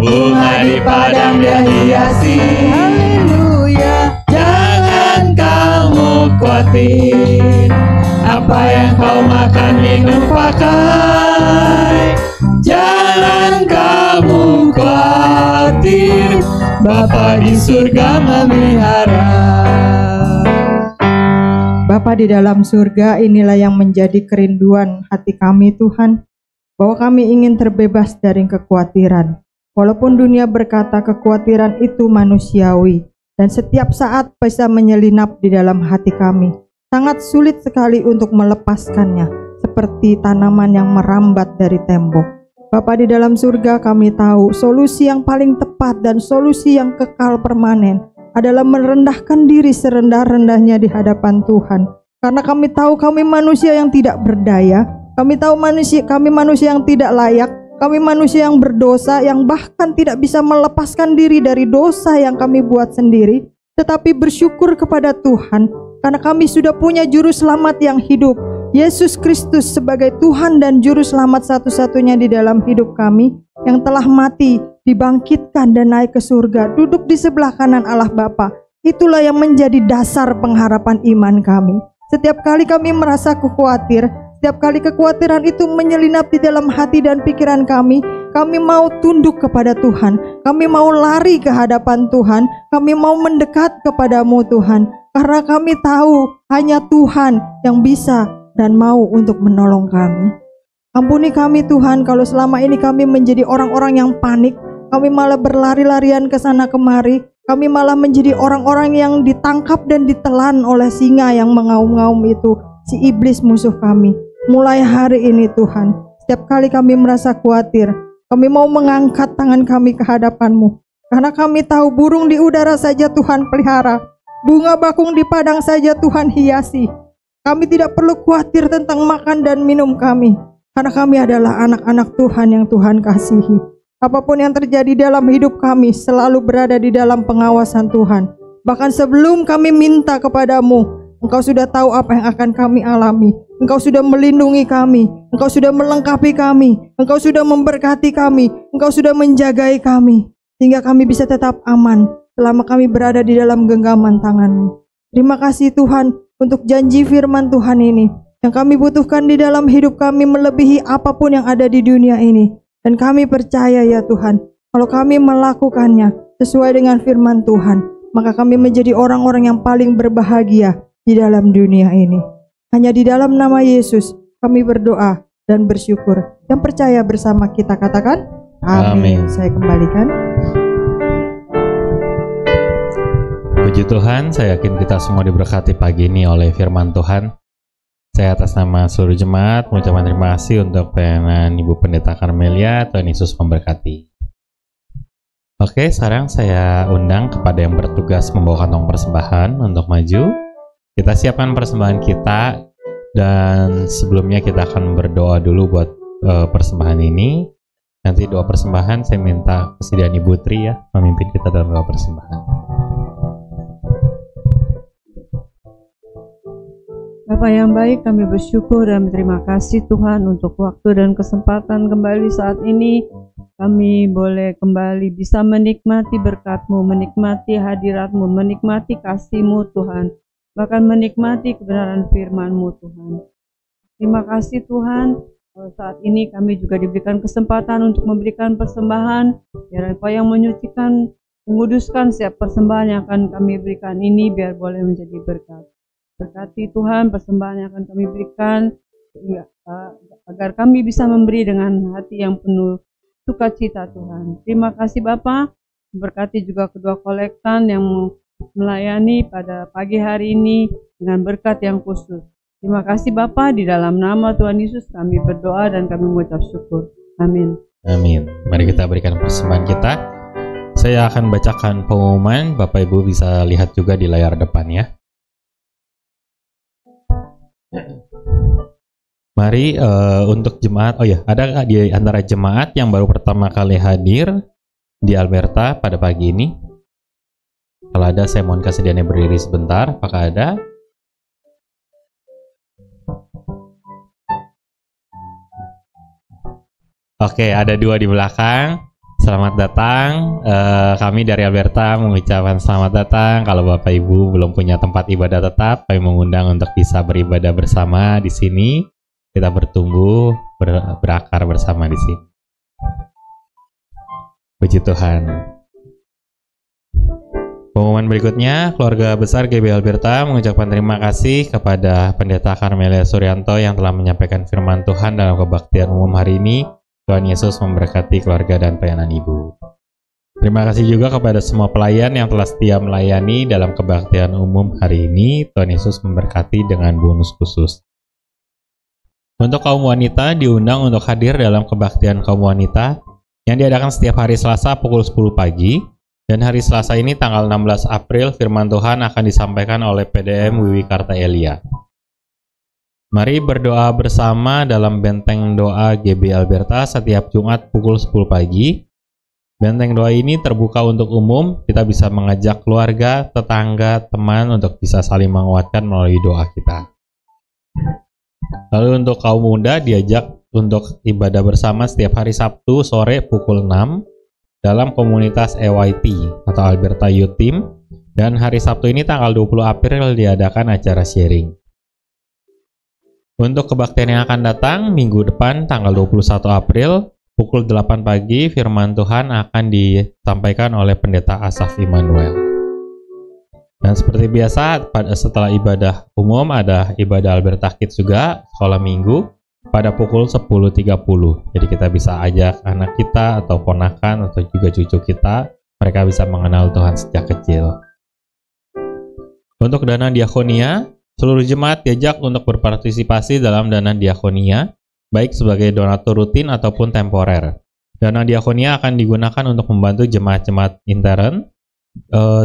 bunga di padang dia hiasi. Haleluya. Jangan kamu khawatir, apa yang kau makan, minum, pakai. Jangan kamu khawatir, Bapa di surga memelihara. Bapa di dalam surga, inilah yang menjadi kerinduan hati kami Tuhan, bahwa kami ingin terbebas dari kekhawatiran. Walaupun dunia berkata kekhawatiran itu manusiawi, dan setiap saat bisa menyelinap di dalam hati kami, sangat sulit sekali untuk melepaskannya, seperti tanaman yang merambat dari tembok. Bapa di dalam surga, kami tahu solusi yang paling tepat dan solusi yang kekal permanen adalah merendahkan diri serendah-rendahnya di hadapan Tuhan. Karena kami tahu kami manusia yang tidak berdaya, kami tahu kami manusia yang tidak layak, kami manusia yang berdosa, yang bahkan tidak bisa melepaskan diri dari dosa yang kami buat sendiri. Tetapi bersyukur kepada Tuhan, karena kami sudah punya juru selamat yang hidup, Yesus Kristus sebagai Tuhan dan Juru Selamat satu-satunya di dalam hidup kami, yang telah mati, dibangkitkan dan naik ke surga, duduk di sebelah kanan Allah Bapa. Itulah yang menjadi dasar pengharapan iman kami. Setiap kali kami merasa khawatir, setiap kali kekhawatiran itu menyelinap di dalam hati dan pikiran kami mau tunduk kepada Tuhan, kami mau lari ke hadapan Tuhan, kami mau mendekat kepadamu Tuhan, karena kami tahu hanya Tuhan yang bisa dan mau untuk menolong kami. Ampuni kami Tuhan kalau selama ini kami menjadi orang-orang yang panik, kami malah berlari-larian ke sana kemari, kami malah menjadi orang-orang yang ditangkap dan ditelan oleh singa yang mengaum-ngaum itu, si iblis musuh kami. Mulai hari ini Tuhan, setiap kali kami merasa khawatir, kami mau mengangkat tangan kami ke hadapan-Mu, karena kami tahu burung di udara saja Tuhan pelihara, bunga bakung di padang saja Tuhan hiasi. Kami tidak perlu khawatir tentang makan dan minum kami, karena kami adalah anak-anak Tuhan yang Tuhan kasihi. Apapun yang terjadi dalam hidup kami selalu berada di dalam pengawasan Tuhan. Bahkan sebelum kami minta kepadamu, Engkau sudah tahu apa yang akan kami alami. Engkau sudah melindungi kami, Engkau sudah melengkapi kami, Engkau sudah memberkati kami, Engkau sudah menjagai kami, sehingga kami bisa tetap aman selama kami berada di dalam genggaman tangan-Mu. Terima kasih Tuhan untuk janji firman Tuhan ini yang kami butuhkan di dalam hidup kami melebihi apapun yang ada di dunia ini. Dan kami percaya ya Tuhan, kalau kami melakukannya sesuai dengan firman Tuhan, maka kami menjadi orang-orang yang paling berbahagia di dalam dunia ini. Hanya di dalam nama Yesus kami berdoa dan bersyukur. Yang percaya bersama kita katakan amin. Saya kembalikan. Puji Tuhan, saya yakin kita semua diberkati pagi ini oleh firman Tuhan. Saya atas nama seluruh jemaat mengucapkan terima kasih untuk pelayanan Ibu Pendeta Karmelia. Tuhan Yesus memberkati. Oke, sekarang saya undang kepada yang bertugas membawa kantong persembahan untuk maju. Kita siapkan persembahan kita, dan sebelumnya kita akan berdoa dulu buat persembahan ini. Nanti doa persembahan saya minta kesediaan Ibu Tri ya, memimpin kita dalam doa persembahan. Bapak yang baik, kami bersyukur dan berterima kasih Tuhan untuk waktu dan kesempatan kembali saat ini. Kami boleh kembali bisa menikmati berkat-Mu, menikmati hadirat-Mu, menikmati kasih-Mu Tuhan, bahkan menikmati kebenaran firman-Mu Tuhan. Terima kasih Tuhan, saat ini kami juga diberikan kesempatan untuk memberikan persembahan, biar Engkau yang menyucikan, menguduskan setiap persembahan yang akan kami berikan ini, biar boleh menjadi berkat. Berkati Tuhan persembahan yang akan kami berikan, agar kami bisa memberi dengan hati yang penuh sukacita Tuhan. Terima kasih Bapa. Berkati juga kedua kolektan yang melayani pada pagi hari ini dengan berkat yang khusus. Terima kasih Bapa, di dalam nama Tuhan Yesus kami berdoa dan kami mengucap syukur. Amin. Amin. Mari kita berikan persembahan kita. Saya akan bacakan pengumuman, Bapak Ibu bisa lihat juga di layar depan ya. Mari untuk jemaat, ada di antara jemaat yang baru pertama kali hadir di Alberta pada pagi ini. Kalau ada, saya mohon kesediaannya berdiri sebentar. Apakah ada? Oke, ada dua di belakang. Selamat datang. Kami dari Alberta mengucapkan selamat datang. Kalau Bapak Ibu belum punya tempat ibadah tetap, kami mengundang untuk bisa beribadah bersama di sini. Kita bertumbuh, berakar bersama di sini. Puji Tuhan. Pengumuman berikutnya, keluarga besar GB Alberta mengucapkan terima kasih kepada Pendeta Karmelia Suryanto yang telah menyampaikan firman Tuhan dalam kebaktian umum hari ini. Tuhan Yesus memberkati keluarga dan pelayanan Ibu. Terima kasih juga kepada semua pelayan yang telah setia melayani dalam kebaktian umum hari ini. Tuhan Yesus memberkati dengan bonus khusus. Untuk kaum wanita diundang untuk hadir dalam kebaktian kaum wanita yang diadakan setiap hari Selasa pukul 10 pagi. Dan hari Selasa ini tanggal 16 April firman Tuhan akan disampaikan oleh PDM Wiwi Karta Elia. Mari berdoa bersama dalam benteng doa GB Alberta setiap Jumat pukul 10 pagi. Benteng doa ini terbuka untuk umum, kita bisa mengajak keluarga, tetangga, teman untuk bisa saling menguatkan melalui doa kita. Lalu untuk kaum muda diajak untuk ibadah bersama setiap hari Sabtu sore pukul 6 dalam komunitas EYT atau Alberta Youth Team. Dan hari Sabtu ini tanggal 20 April diadakan acara sharing. Untuk kebaktian yang akan datang minggu depan tanggal 21 April pukul 8 pagi firman Tuhan akan disampaikan oleh Pendeta Asaf Immanuel. Dan seperti biasa setelah ibadah umum ada ibadah Alberta Kids juga sekolah minggu pada pukul 10.30. Jadi kita bisa ajak anak kita atau ponakan atau juga cucu kita, mereka bisa mengenal Tuhan sejak kecil. Untuk dana diakonia, seluruh jemaat diajak untuk berpartisipasi dalam dana diakonia, baik sebagai donatur rutin ataupun temporer. Dana diakonia akan digunakan untuk membantu jemaat-jemaat intern,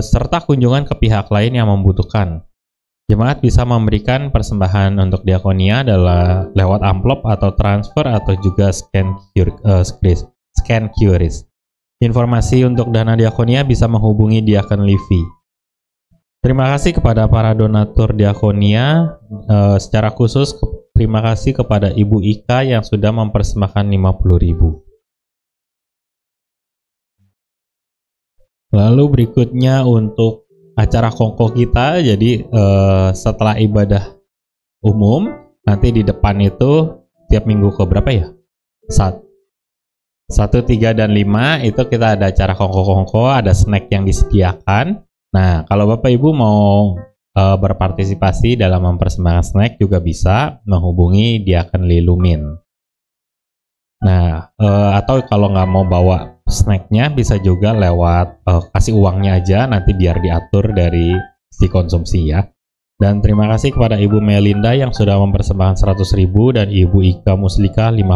serta kunjungan ke pihak lain yang membutuhkan. Jemaat bisa memberikan persembahan untuk diakonia adalah lewat amplop atau transfer atau juga scan QRIS. Informasi untuk dana diakonia bisa menghubungi Diakon Livi. Terima kasih kepada para donatur diakonia, secara khusus terima kasih kepada Ibu Ika yang sudah mempersembahkan 50.000. Lalu berikutnya untuk acara kongko kita, jadi setelah ibadah umum, nanti di depan itu tiap minggu ke berapa ya? 1, 3, dan 5 itu kita ada acara kongko-kongko, ada snack yang disediakan. Nah, kalau Bapak Ibu mau berpartisipasi dalam mempersembahkan snack juga bisa menghubungi Diakon Lilumin. Nah, atau kalau nggak mau bawa snacknya, bisa juga lewat kasih uangnya aja, nanti biar diatur dari si konsumsi ya. Dan terima kasih kepada Ibu Melinda yang sudah mempersembahkan 100.000 dan Ibu Ika Muslika 50.000.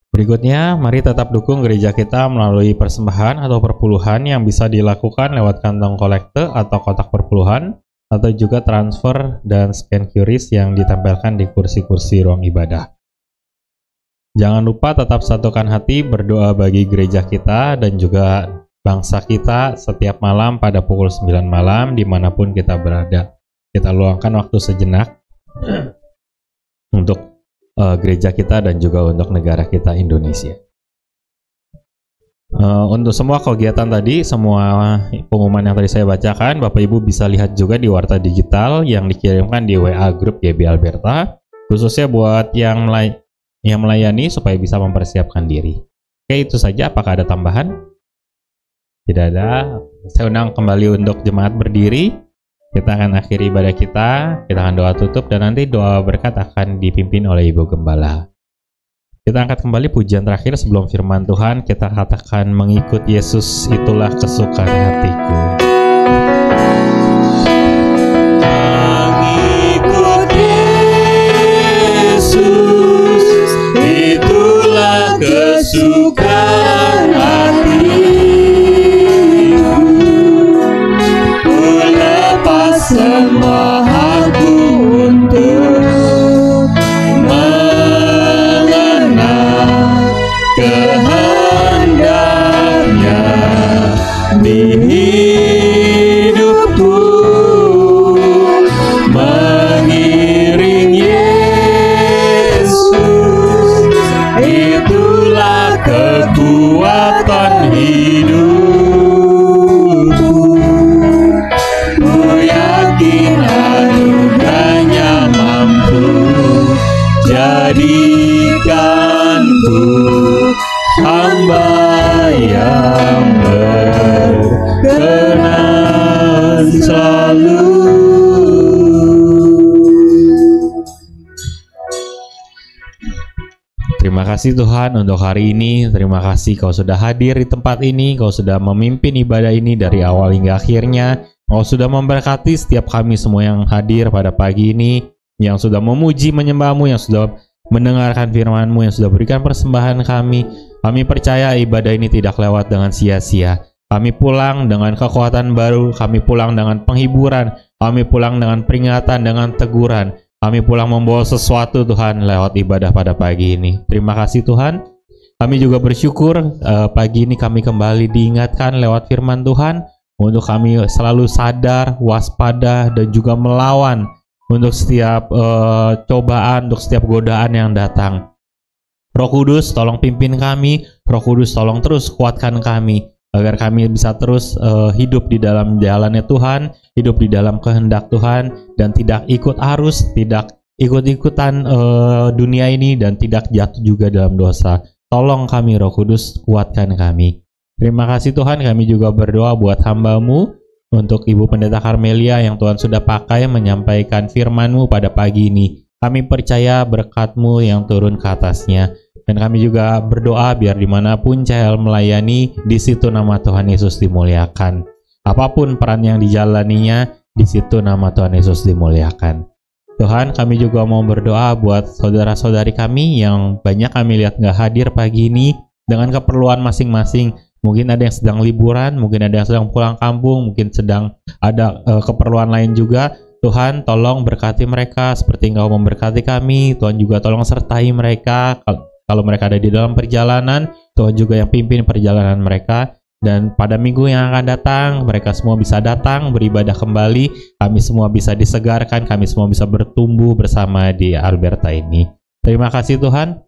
Berikutnya, mari tetap dukung gereja kita melalui persembahan atau perpuluhan yang bisa dilakukan lewat kantong kolekte atau kotak perpuluhan, atau juga transfer dan scan QRIS yang ditempelkan di kursi-kursi ruang ibadah. Jangan lupa tetap satukan hati berdoa bagi gereja kita dan juga bangsa kita setiap malam pada pukul 9 malam dimanapun kita berada. Kita luangkan waktu sejenak untuk gereja kita dan juga untuk negara kita Indonesia. Untuk semua kegiatan tadi, semua pengumuman yang tadi saya bacakan, Bapak Ibu bisa lihat juga di warta digital yang dikirimkan di WA grup GB Alberta, khususnya buat yang melayani supaya bisa mempersiapkan diri. Oke, itu saja. Apakah ada tambahan? Tidak ada. Saya undang kembali untuk jemaat berdiri. Kita akan akhiri ibadah kita akan doa tutup, dan nanti doa berkat akan dipimpin oleh Ibu Gembala. Kita angkat kembali pujian terakhir sebelum firman Tuhan. Kita katakan, mengikut Yesus itulah kesukaan hatiku. Mengikut Yesus itulah kesukaan hatiku. Sembahanku untuk mengenal kehendaknya di hidupku, mengiring Yesus itulah kekuatan hidupku. Anugerahnya mampu jadikanku hamba yang berkenan selalu. Terima kasih Tuhan untuk hari ini. Terima kasih Kau sudah hadir di tempat ini. Kau sudah memimpin ibadah ini dari awal hingga akhirnya. Kau sudah memberkati setiap kami semua yang hadir pada pagi ini, yang sudah memuji menyembah-Mu, yang sudah mendengarkan firman-Mu, yang sudah berikan persembahan kami. Kami percaya ibadah ini tidak lewat dengan sia-sia. Kami pulang dengan kekuatan baru, kami pulang dengan penghiburan, kami pulang dengan peringatan, dengan teguran. Kami pulang membawa sesuatu Tuhan lewat ibadah pada pagi ini. Terima kasih Tuhan. Kami juga bersyukur pagi ini kami kembali diingatkan lewat firman Tuhan, untuk kami selalu sadar, waspada, dan juga melawan untuk setiap cobaan, untuk setiap godaan yang datang. Roh Kudus tolong pimpin kami, Roh Kudus tolong terus kuatkan kami, agar kami bisa terus hidup di dalam jalannya Tuhan, hidup di dalam kehendak Tuhan, dan tidak ikut arus, tidak ikut-ikutan dunia ini, dan tidak jatuh juga dalam dosa. Tolong kami Roh Kudus, kuatkan kami. Terima kasih Tuhan, kami juga berdoa buat hamba-Mu, untuk Ibu Pendeta Karmelia yang Tuhan sudah pakai menyampaikan firman-Mu pada pagi ini. Kami percaya berkat-Mu yang turun ke atasnya. Dan kami juga berdoa biar dimanapun Cahel melayani, di situ nama Tuhan Yesus dimuliakan. Apapun peran yang dijalaninya, di situ nama Tuhan Yesus dimuliakan. Tuhan, kami juga mau berdoa buat saudara-saudari kami yang banyak kami lihat nggak hadir pagi ini, dengan keperluan masing-masing. Mungkin ada yang sedang liburan, mungkin ada yang sedang pulang kampung, mungkin sedang ada keperluan lain juga. Tuhan, tolong berkati mereka seperti Engkau memberkati kami. Tuhan juga tolong sertai mereka. Kalau mereka ada di dalam perjalanan, Tuhan juga yang pimpin perjalanan mereka. Dan pada minggu yang akan datang, mereka semua bisa datang beribadah kembali. Kami semua bisa disegarkan, kami semua bisa bertumbuh bersama di Alberta ini. Terima kasih Tuhan.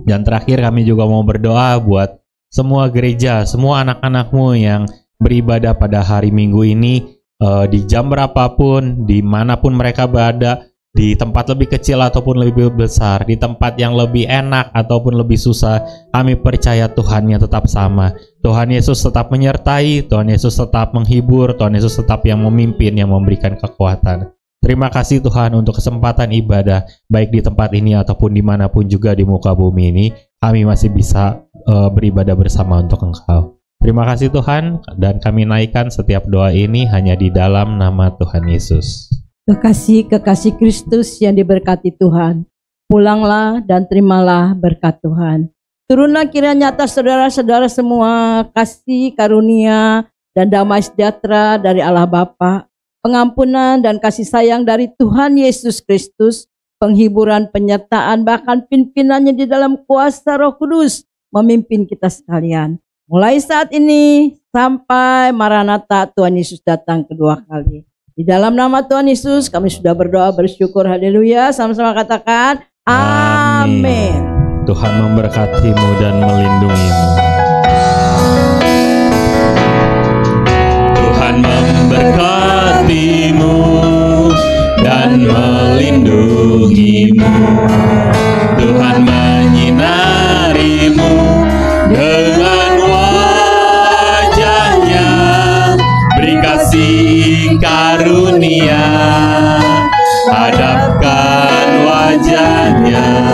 Dan terakhir kami juga mau berdoa buat semua gereja, semua anak-anak-Mu yang beribadah pada hari Minggu ini, di jam berapapun, dimanapun mereka berada, di tempat lebih kecil ataupun lebih besar, di tempat yang lebih enak ataupun lebih susah, kami percaya Tuhannya tetap sama. Tuhan Yesus tetap menyertai, Tuhan Yesus tetap menghibur, Tuhan Yesus tetap yang memimpin, yang memberikan kekuatan. Terima kasih Tuhan untuk kesempatan ibadah, baik di tempat ini ataupun dimanapun juga di muka bumi ini. kami masih bisa beribadah bersama untuk Engkau. Terima kasih Tuhan, dan kami naikkan setiap doa ini hanya di dalam nama Tuhan Yesus. Kekasih Kristus yang diberkati Tuhan, pulanglah dan terimalah berkat Tuhan. Turunlah kiranya atas saudara-saudara semua kasih karunia dan damai sejahtera dari Allah Bapa, pengampunan dan kasih sayang dari Tuhan Yesus Kristus, penghiburan, penyertaan, bahkan pimpinannya di dalam kuasa Roh Kudus memimpin kita sekalian. Mulai saat ini sampai Maranatha Tuhan Yesus datang kedua kali. Di dalam nama Tuhan Yesus kami sudah berdoa bersyukur. Haleluya. Sama-sama katakan amin. Tuhan memberkatimu dan melindungimu. Tuhan memberkatimu dan melindungimu. Tuhan menyinarimu dengan wajahnya, beri kasih karunia, hadapkan wajahnya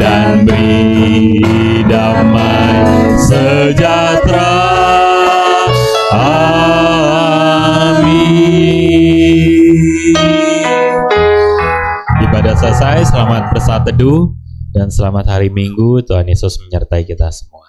dan beri damai sejahtera. Amin. Ibadah selesai, selamat bersaat teduh dan selamat hari Minggu. Tuhan Yesus menyertai kita semua.